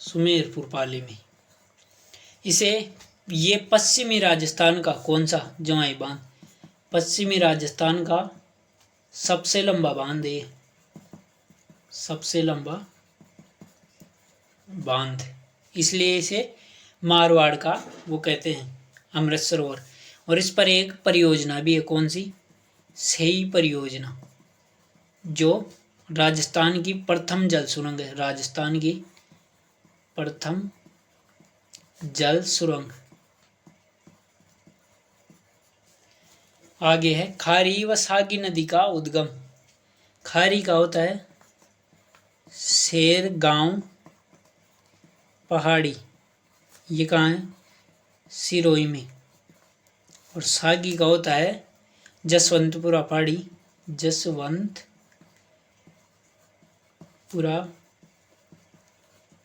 सुमेरपुर पाली में। इसे ये पश्चिमी राजस्थान का कौन सा जवाई बांध? पश्चिमी राजस्थान का सबसे लंबा बांध है, सबसे लंबा बांध, इसलिए इसे मारवाड़ का वो कहते हैं अमृत सरोवर। और इस पर एक परियोजना भी है, कौन सी? सेई परियोजना, जो राजस्थान की प्रथम जल सुरंग है। राजस्थान की प्रथम जल सुरंग। आगे है खारी व सागी नदी का उद्गम। खारी का होता है शेर गांव पहाड़ी, ये कहाँ है? सिरोही में। और सागी का होता है जसवंतपुरा पहाड़ी, जसवंतपुरा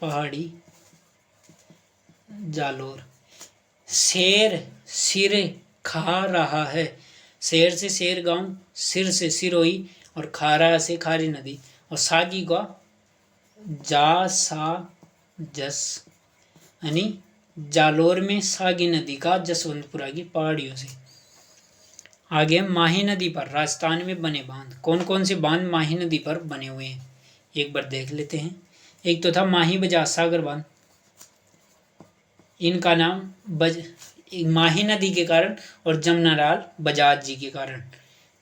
पहाड़ी, जालोर। शेर सिर खा रहा है, शेर से शेर गांव, सिर से सिरोही और खारा से खारी नदी। और सागी का जा सा जस, यानी जालोर में सागी नदी का जसवंतपुरा की पहाड़ियों से। आगे माही नदी पर राजस्थान में बने बांध। कौन कौन से बांध माही नदी पर बने हुए हैं एक बार देख लेते हैं। एक तो था माही बजाज सागर बांध, इनका नाम माही नदी के कारण और जमनालाल बजाज जी के कारण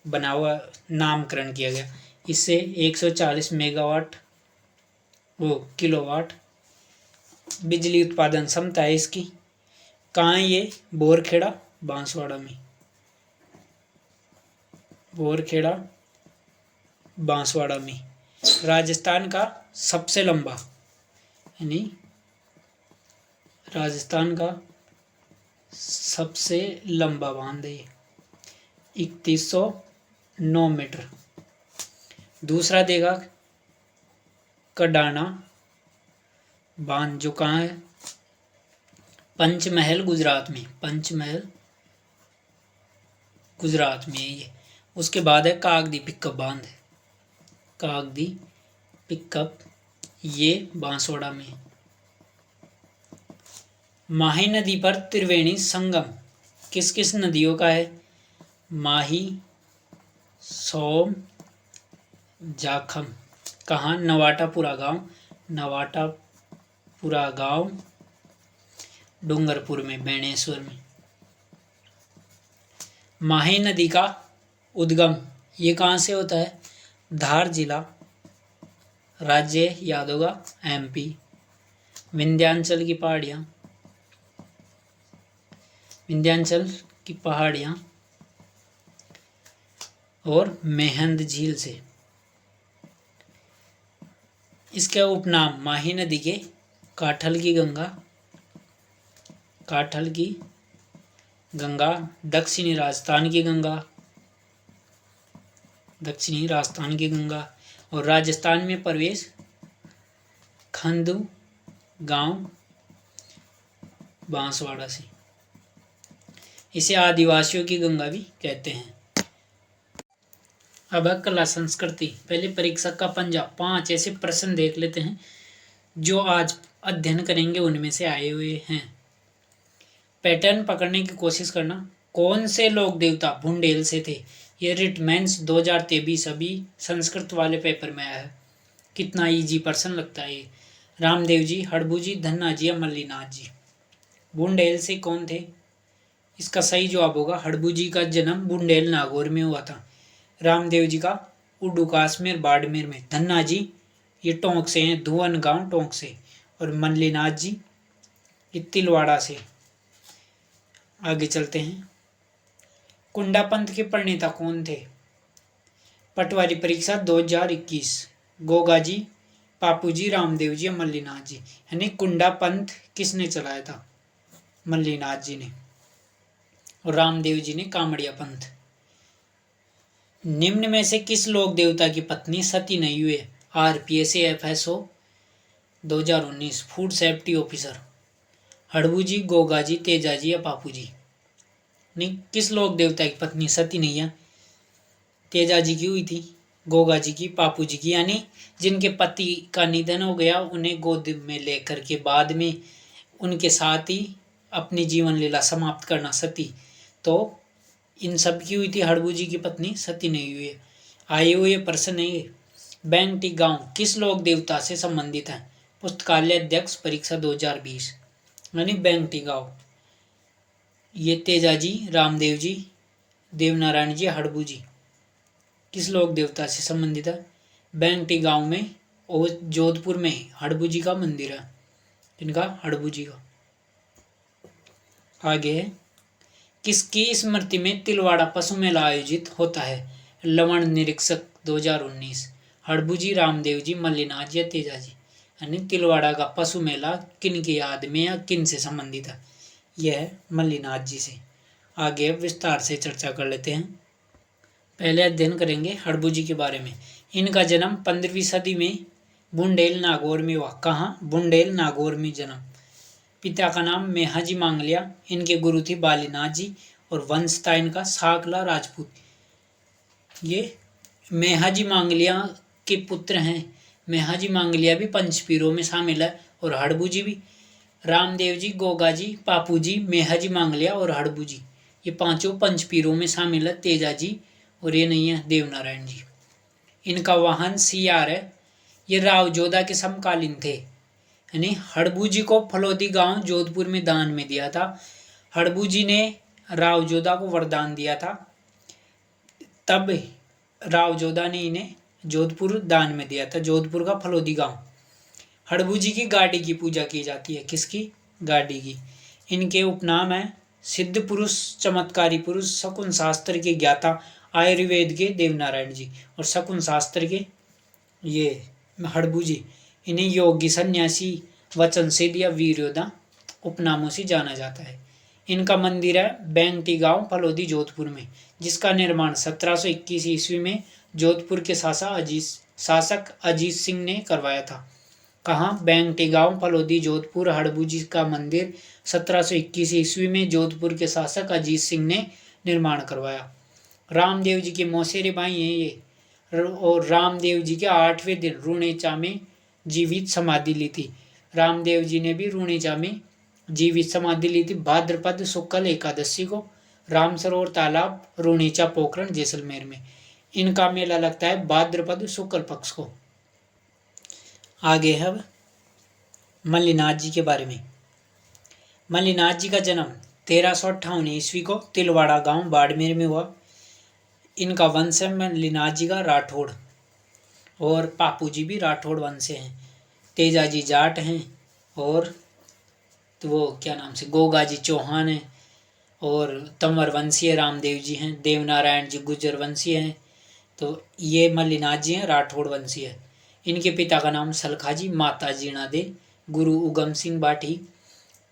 बना हुआ नामकरण किया गया। इससे 140 मेगावाट किलोवाट बिजली उत्पादन क्षमता है इसकी। कहाँ है ये? बोरखेड़ा बांसवाड़ा में। बोरखेड़ा बांसवाड़ा में। राजस्थान का सबसे लंबा, यानी राजस्थान का सबसे लंबा बांध है 3109 मीटर। दूसरा देगा कडाना बांध, जो कहाँ है? पंचमहल गुजरात में। पंचमहल गुजरात में है ये। उसके बाद है कागदी पिकअप बांध, कागदी पिकअप, ये बांसवाड़ा में। माही नदी पर त्रिवेणी संगम किस किस नदियों का है? माही, सोम, जाखम। कहाँ? नवाटापुरा गांव डूंगरपुर में, बेणेश्वर में। माही नदी का उद्गम ये कहाँ से होता है? धार जिला, राज्य याद होगा MP, विंध्याचल की पहाड़ियाँ और मेहंद झील से। इसके उपनाम माही नदी के काठल की गंगा, दक्षिणी राजस्थान की गंगा और राजस्थान में प्रवेश खंडू गांव बांसवाड़ा से। इसे आदिवासियों की गंगा भी कहते हैं। अब कला संस्कृति। पहले परीक्षा का पंजा 5 ऐसे प्रश्न देख लेते हैं जो आज अध्ययन करेंगे उनमें से आए हुए हैं। पैटर्न पकड़ने की कोशिश करना। कौन से लोक देवता बुंदेल से थे? ये रिटमेंस 2023 अभी संस्कृत वाले पेपर में आया है। कितना इजी प्रश्न लगता है ये। रामदेव जी, हड़बू जी, धन्ना जी या मल्लीनाथ जी। बुंदेल से कौन थे? इसका सही जवाब होगा हड़बू जी का जन्म बुंदेल नागौर में हुआ था। रामदेव जी का उड्डू काश्मीर बाड़मेर में। धन्ना जी ये टोंक से हैं, धुवन गांव टोंक से। और मल्लीनाथ जी ये तिलवाड़ा से। आगे चलते हैं। कुंडा पंथ के प्रणेता कौन थे? पटवारी परीक्षा 2021। गोगा जी, पापू जी, रामदेव जी, मल्लीनाथ जी। यानी कुंडा पंथ किसने चलाया था? मल्लीनाथ जी ने। और रामदेव जी ने कामड़िया पंथ। निम्न में से किस लोक देवता की पत्नी सती नहीं हुए? RPS FSO 2019 food safety officer. Harbu ji, Goga ji, Teja ji या पापू जी। नहीं, किस लोक देवता की पत्नी सती नहीं है? तेजा जी की हुई थी, गोगा जी की, पापू जी की। यानी जिनके पति का निधन हो गया उन्हें गोद में लेकर के बाद में उनके साथ ही अपनी जीवन लीला समाप्त करना सती। तो इन सब की हुई थी, हड़बू जी की पत्नी सती नहीं हुई है। आए हुए प्रश्न है। बैंगटी गांव किस लोक देवता से संबंधित है? पुस्तकालय अध्यक्ष परीक्षा 2020। यानी बैंगटी गांव ये तेजा जी, रामदेव जी, देवनारायण जी, हड़बू जी किस लोक देवता से संबंधित है? बैंगटी गांव में और जोधपुर में हड़बू जी का मंदिर है। इनका हड़बू जी का। आगे है किसकी स्मृति में तिलवाड़ा पशु मेला आयोजित होता है? लवण निरीक्षक 2019। हड़बू जी, रामदेव जी, मल्लीनाथ जी या तेजा जी। यानी तिलवाड़ा का पशु मेला किन की याद में या किन से संबंधित है? यह है मल्लीनाथ जी से। आगे विस्तार से चर्चा कर लेते हैं। पहले अध्ययन करेंगे हड़बू जी के बारे में। इनका जन्म 15वीं सदी में बुंदेल नागौर में हुआ। कहाँ? बुंदेल नागौर में जन्म। पिता का नाम मेहाजी मांगलिया, इनके गुरु थे बालीनाथ जी और वंश था इनका साकला राजपूत। ये मेहाजी मांगलिया के पुत्र हैं। मेहाजी मांगलिया भी पंचपीरों में शामिल है और हड़बू जी भी। रामदेव जी, गोगा जी, पापू जी, मेहाजी मांगलिया और हड़बू जी ये पांचों पंचपीरों में शामिल है। तेजा जी और ये नहीं है देवनारायण जी। इनका वाहन सियार है। ये राव जोधा के समकालीन थे। यानी हड़बू जी को फलोदी गांव जोधपुर में दान में दिया था। हड़बू जी ने राव जोधा को वरदान दिया था, तब राव जोधा ने इन्हें जोधपुर दान में दिया था, जोधपुर का फलोदी गांव। हड़बू जी की गाड़ी की पूजा की जाती है। किसकी? गाड़ी की। इनके उपनाम है सिद्ध पुरुष, चमत्कारी पुरुष, शकुन शास्त्र के ज्ञाता, आयुर्वेद के देवनारायण जी और शकुन शास्त्र के ये हड़बू जी। इन्हें योगी, सन्यासी, वचन सिद्ध या वीर योद्धा उपनामों से जाना जाता है। इनका मंदिर है बैंगटी गांव फलोदी जोधपुर में, जिसका निर्माण 1721 ईस्वी में जोधपुर के शासक अजीत सिंह ने करवाया था। कहाँ? बैंगटी गांव फलोदी जोधपुर। हड़बू जी का मंदिर 1721 ईस्वी में जोधपुर के शासक अजीत सिंह ने निर्माण करवाया। रामदेव जी के मौसेरे भाई हैं ये। और रामदेव जी के 8वें दिन रूणेचा में जीवित समाधि ली थी। रामदेव जी ने भी रूणेचा में जीवित समाधि ली थी भाद्रपद शुक्ल एकादशी को, रामसरोवर तालाब, रूणेचा पोखरण, जैसलमेर में। इनका मेला लगता है भाद्रपद शुक्ल पक्ष को। आगे है मल्लीनाथ जी के बारे में। मल्लीनाथ जी का जन्म 1358 ईस्वी को तिलवाड़ा गांव बाड़मेर में हुआ। इनका वंश है मल्लीनाथ जी का राठौड़ और पापू जी भी राठौड़ वंश से हैं। तेजा जी जाट हैं और तो वो क्या नाम से गोगा जी चौहान हैं और तंवर वंशीय रामदेव जी हैं। देवनारायण जी गुजर वंशीय हैं। तो ये मल्लिनाथ जी हैं, राठौड़ वंशी है। इनके पिता का नाम सलखाजी, माता जीणा दे। गुरु उगम सिंह बाठी।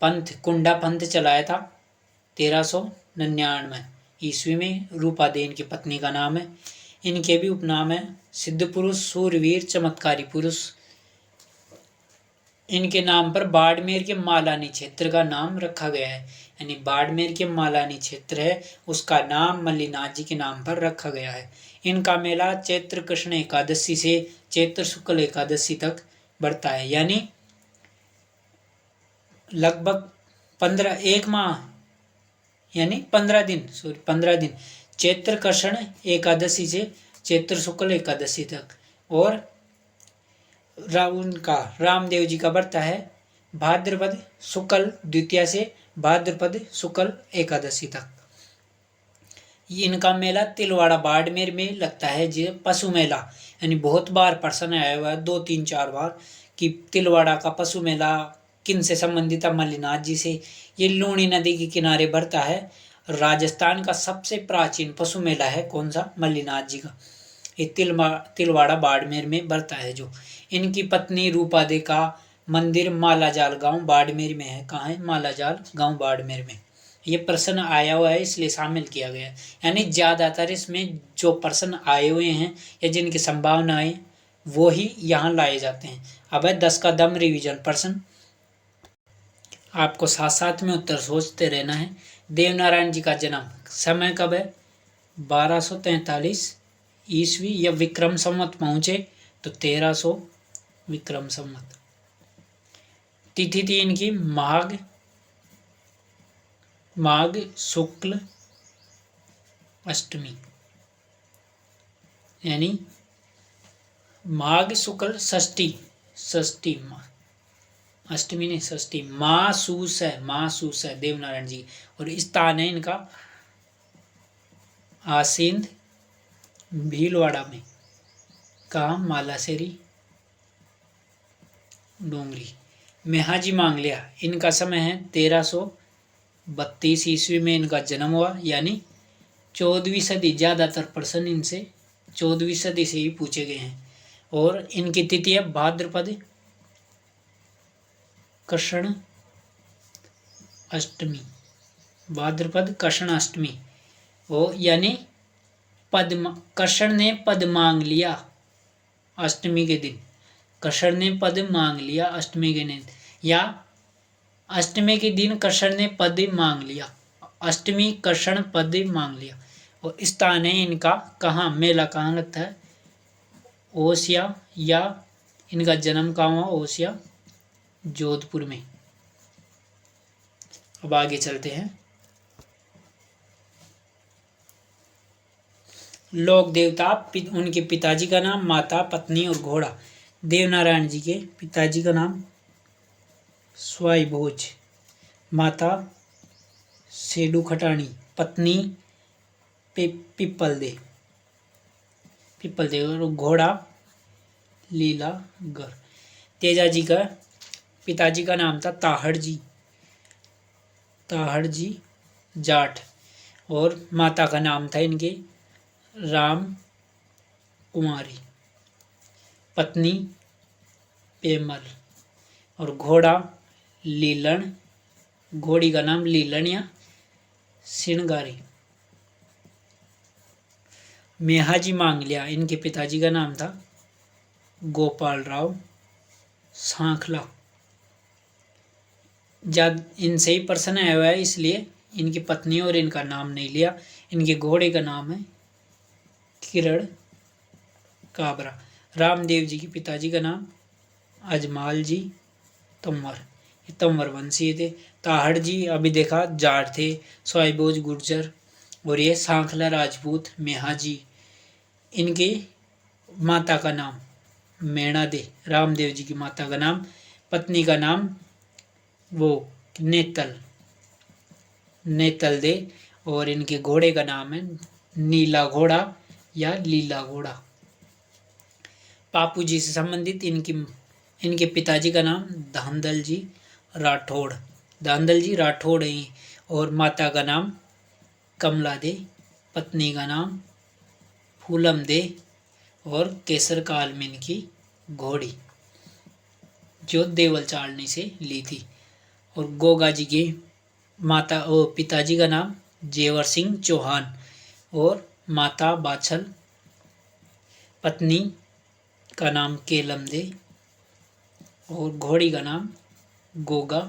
पंथ कुंडा पंथ चलाया था 1399 ईस्वी में। रूपा दे इनकी पत्नी का नाम है। इनके भी उपनाम है सिद्ध पुरुष, सूरवीर, चमत्कारी पुरुष। इनके नाम पर बाड़मेर के मालानी क्षेत्र का नाम रखा गया है, यानी बाड़मेर के मालानी क्षेत्र है उसका नाम मल्लिनाथ जी के नाम पर रखा गया है। इनका मेला चैत्र कृष्ण एकादशी से चैत्र शुक्ल एकादशी तक बढ़ता है, यानी लगभग 15 दिन चैत्र कृष्ण एकादशी से चैत्र शुक्ल एकादशी तक। और उनका रामदेव जी का बढ़ता है भाद्रपद शुक्ल द्वितीया से भाद्रपद शुक्ल एकादशी तक। इनका मेला तिलवाड़ा बाड़मेर में लगता है, जो पशु मेला, यानी बहुत बार प्रश्न आया हुआ है 2-3-4 बार कि तिलवाड़ा का पशु मेला किन से संबंधित है, मल्लिनाथ जी से। ये लूणी नदी के किनारे बढ़ता है। राजस्थान का सबसे प्राचीन पशु मेला है कौन सा, मल्लिनाथ जी का। ये तिलवाड़ा बाड़मेर में बढ़ता है। जो इनकी पत्नी रूपा दे का मंदिर मालाजाल गांव बाड़मेर में है। कहाँ है, मालाजाल गांव बाड़मेर में। ये प्रश्न आया हुआ है इसलिए शामिल किया गया है, यानी ज़्यादातर इसमें जो प्रश्न आए हुए हैं या जिनकी संभावनाएं वो ही यहाँ लाए जाते हैं। अब है 10 का दम रिवीजन प्रश्न, आपको साथ साथ में उत्तर सोचते रहना है। देवनारायण जी का जन्म समय कब है, 1243 ईस्वी या विक्रम संवत पहुँचे तो 1300 विक्रम संवत। तिथि थी इनकी माघ शुक्ल अष्टमी, यानी माघ शुक्ल षष्ठी अष्टमी नहीं षष्ठी। मासूस है देवनारायण जी। और स्थान है इनका आसींद भीलवाड़ा में। कहाँ, मालासेरी डोंगरी। मेहाजी मांग लिया इनका समय है 1332 ईस्वी में इनका जन्म हुआ, यानी 14वीं सदी। ज़्यादातर प्रश्न इनसे 14वीं सदी से ही पूछे गए हैं। और इनकी तिथि है भाद्रपद कृष्ण अष्टमी, भाद्रपद कृष्ण अष्टमी। वो यानी कृष्ण ने पद मांग लिया अष्टमी के दिन। कृष्ण ने पद मांग लिया अष्टमी के दिन, या अष्टमी के दिन कृष्ण ने पद मांग लिया, अष्टमी कृष्ण पद मांग लिया। और स्थान है इनका कहाँ, मेला कहाँ लगता है, ओसिया, या इनका जन्म कहाँ हुआ, ओसिया जोधपुर में। अब आगे चलते हैं। लोक देवता उनके पिताजी का नाम, माता, पत्नी और घोड़ा। देवनारायण जी के पिताजी का नाम स्वाई भोज, माता सेडू खटाणी, पत्नी पिप्पल दे और घोड़ा लीलागर। तेजा जी का पिताजी का नाम था ताहड़ जी जाट, और माता का नाम था इनके राम कुमारी, पत्नी पेमल, और घोड़ा लीलन, घोड़ी का नाम लीलन या सिणगारी। मेहाजी मांग लिया इनके पिताजी का नाम था गोपाल राव सांखला। इनसे ही प्रश्न आया हुआ है इसलिए इनकी पत्नी और इनका नाम नहीं लिया। इनके घोड़े का नाम है किरण काबरा। रामदेव जी के पिताजी का नाम अजमाल जी तंवर, ये तंवर वंशीय थे। ताहड़ जी अभी देखा जाट थे, स्वाईभोज गुर्जर, और ये सांखला राजपूत। मेहाजी इनकी माता का नाम मैणा दे, रामदेव जी की माता का नाम, पत्नी का नाम वो नेतल दे, और इनके घोड़े का नाम है नीला घोड़ा या लीला घोड़ा। पापू जी से संबंधित इनके पिताजी का नाम धांधल जी राठौड़ हैं, और माता का नाम कमला दे, पत्नी का नाम फूलम दे और केसर कालमिन की घोड़ी, जो देवल चालनी से ली थी। और गोगा जी के पिताजी का नाम जेवर सिंह चौहान और माता बाछल, पत्नी का नाम केलम दे और घोड़ी का नाम गोगा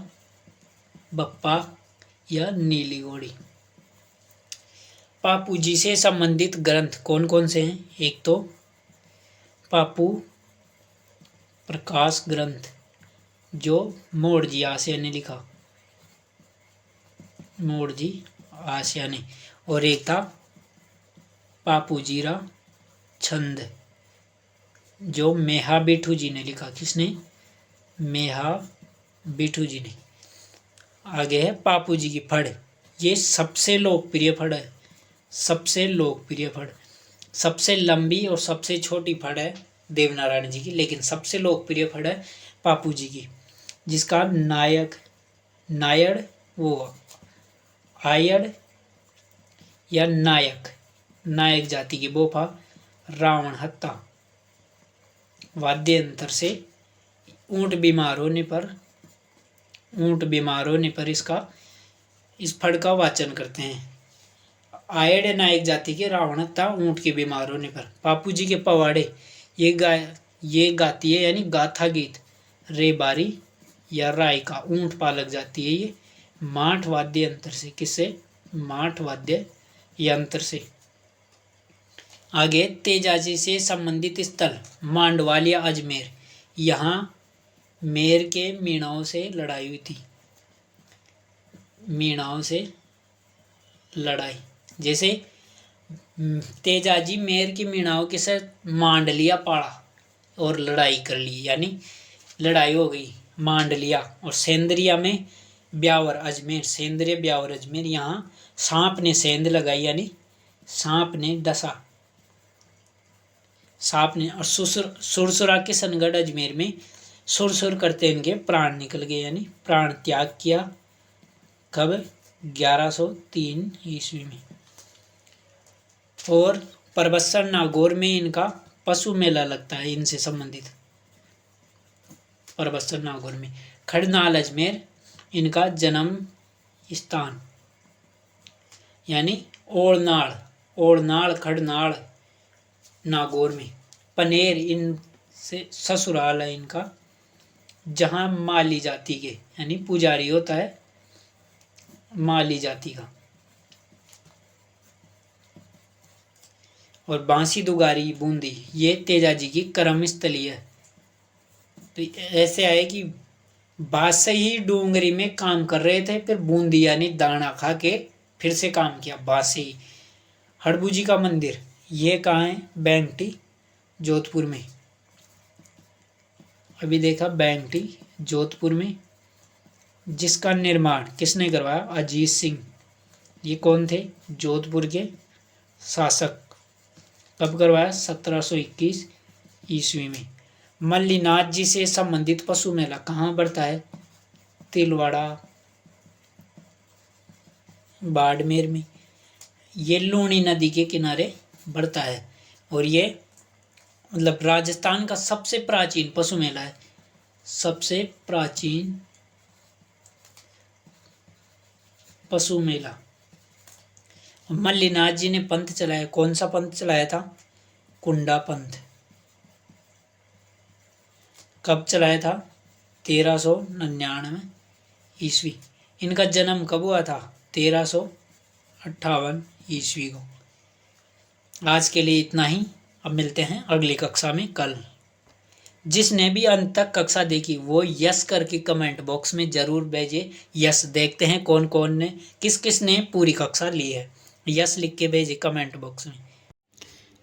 बप्पा या नीली घोड़ी। पापू जी से संबंधित ग्रंथ कौन कौन से हैं? एक तो पापू प्रकाश ग्रंथ जो मोड़जी आसिया ने लिखा, मोड़जी आसिया ने, और एक था पापू जीरा छंद जो मेहा बिठू जी ने लिखा। किसने? मेहा बिठू जी ने। आगे है पापू जी की फड़, ये सबसे लोकप्रिय फड़ है, सबसे लोकप्रिय फड़। सबसे लंबी और सबसे छोटी फड़ है देवनारायण जी की, लेकिन सबसे लोकप्रिय फड़ है पापू जी की, जिसका नायड़ वो आयड़ या नायक जाति की बोफा रावण हत्ता वाद्य यंत्र से ऊंट बीमार होने पर इस फड़ का वाचन करते हैं। आयड़ नायक जाति के रावण हत्ता ऊंट के बीमार होने पर। पापू जी के पवाड़े ये गाती है, यानी गाथा गीत रे बारी या राय का ऊंट पालक जाती है ये माठ वाद्य यंत्र से। किससे? माठ वाद्य यंत्र से। आगे तेजाजी से संबंधित स्थल मांडवाल या अजमेर, यहाँ मेर के मीणाओं से लड़ाई हुई थी, मीणाओं से लड़ाई। जैसे तेजाजी मेर की मीणाओं के साथ मांड लिया पाड़ा और लड़ाई कर ली, यानी लड़ाई हो गई, मांड लिया। और सेंद्रिया में ब्यावर अजमेर, सेंद्रिय ब्यावर अजमेर, यहाँ सांप ने सेंध लगाई, यानी सांप ने डसा, सांप ने। और सुरसुरा के सनगढ़ अजमेर में सुरसुर करते इनके प्राण निकल गए, यानी प्राण त्याग किया। कब? 1103 ईस्वी में। और परबत्सर नागौर में इनका पशु मेला लगता है, इनसे संबंधित परबत्सर नागौर में। खड़नाल अजमेर इनका जन्म स्थान, यानी ओड़नाड़ खड़नाड़ नागौर में। पनेर इनसे ससुराल है इनका, जहाँ माली जाति के, यानी पुजारी होता है माली जाति का। और बांसी दुगारी बूंदी ये तेजाजी की कर्मस्थली है। तो ऐसे आए कि बादशाही डूंगरी में काम कर रहे थे, फिर बूंदी यानी दाना खा के फिर से काम किया बादशाही। हड़बू जी का मंदिर ये कहाँ है? बैंगटी जोधपुर में। अभी देखा बैंगटी जोधपुर में, जिसका निर्माण किसने करवाया? अजीत सिंह। ये कौन थे? जोधपुर के शासक। कब करवाया? 1721 ईस्वी में। मल्लीनाथ जी से संबंधित पशु मेला कहाँ बढ़ता है? तिलवाड़ा बाड़मेर में। ये लूणी नदी के किनारे बढ़ता है और ये मतलब राजस्थान का सबसे प्राचीन पशु मेला है, सबसे प्राचीन पशु मेला। मल्लीनाथ जी ने पंथ चलाया, कौन सा पंथ चलाया था? कुंडा पंथ। कब चलाया था? 1399 ईस्वी। इनका जन्म कब हुआ था? 1358 ईस्वी को। आज के लिए इतना ही, अब मिलते हैं अगली कक्षा में कल। जिसने भी अंत तक कक्षा देखी वो यस करके कमेंट बॉक्स में जरूर भेजे यस। देखते हैं कौन कौन ने किस किस ने पूरी कक्षा ली है, यस लिख के भेजे कमेंट बॉक्स में।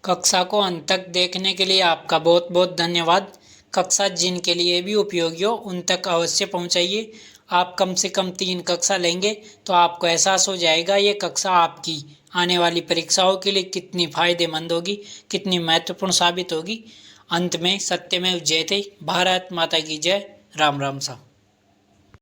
कक्षा को अंत तक देखने के लिए आपका बहुत बहुत धन्यवाद। कक्षा जिनके लिए भी उपयोगी हो उन तक अवश्य पहुंचाइए। आप कम से कम 3 कक्षा लेंगे तो आपको एहसास हो जाएगा ये कक्षा आपकी आने वाली परीक्षाओं के लिए कितनी फायदेमंद होगी, कितनी महत्वपूर्ण साबित होगी। अंत में सत्यमेव जयते। भारत माता की जय। राम राम सा।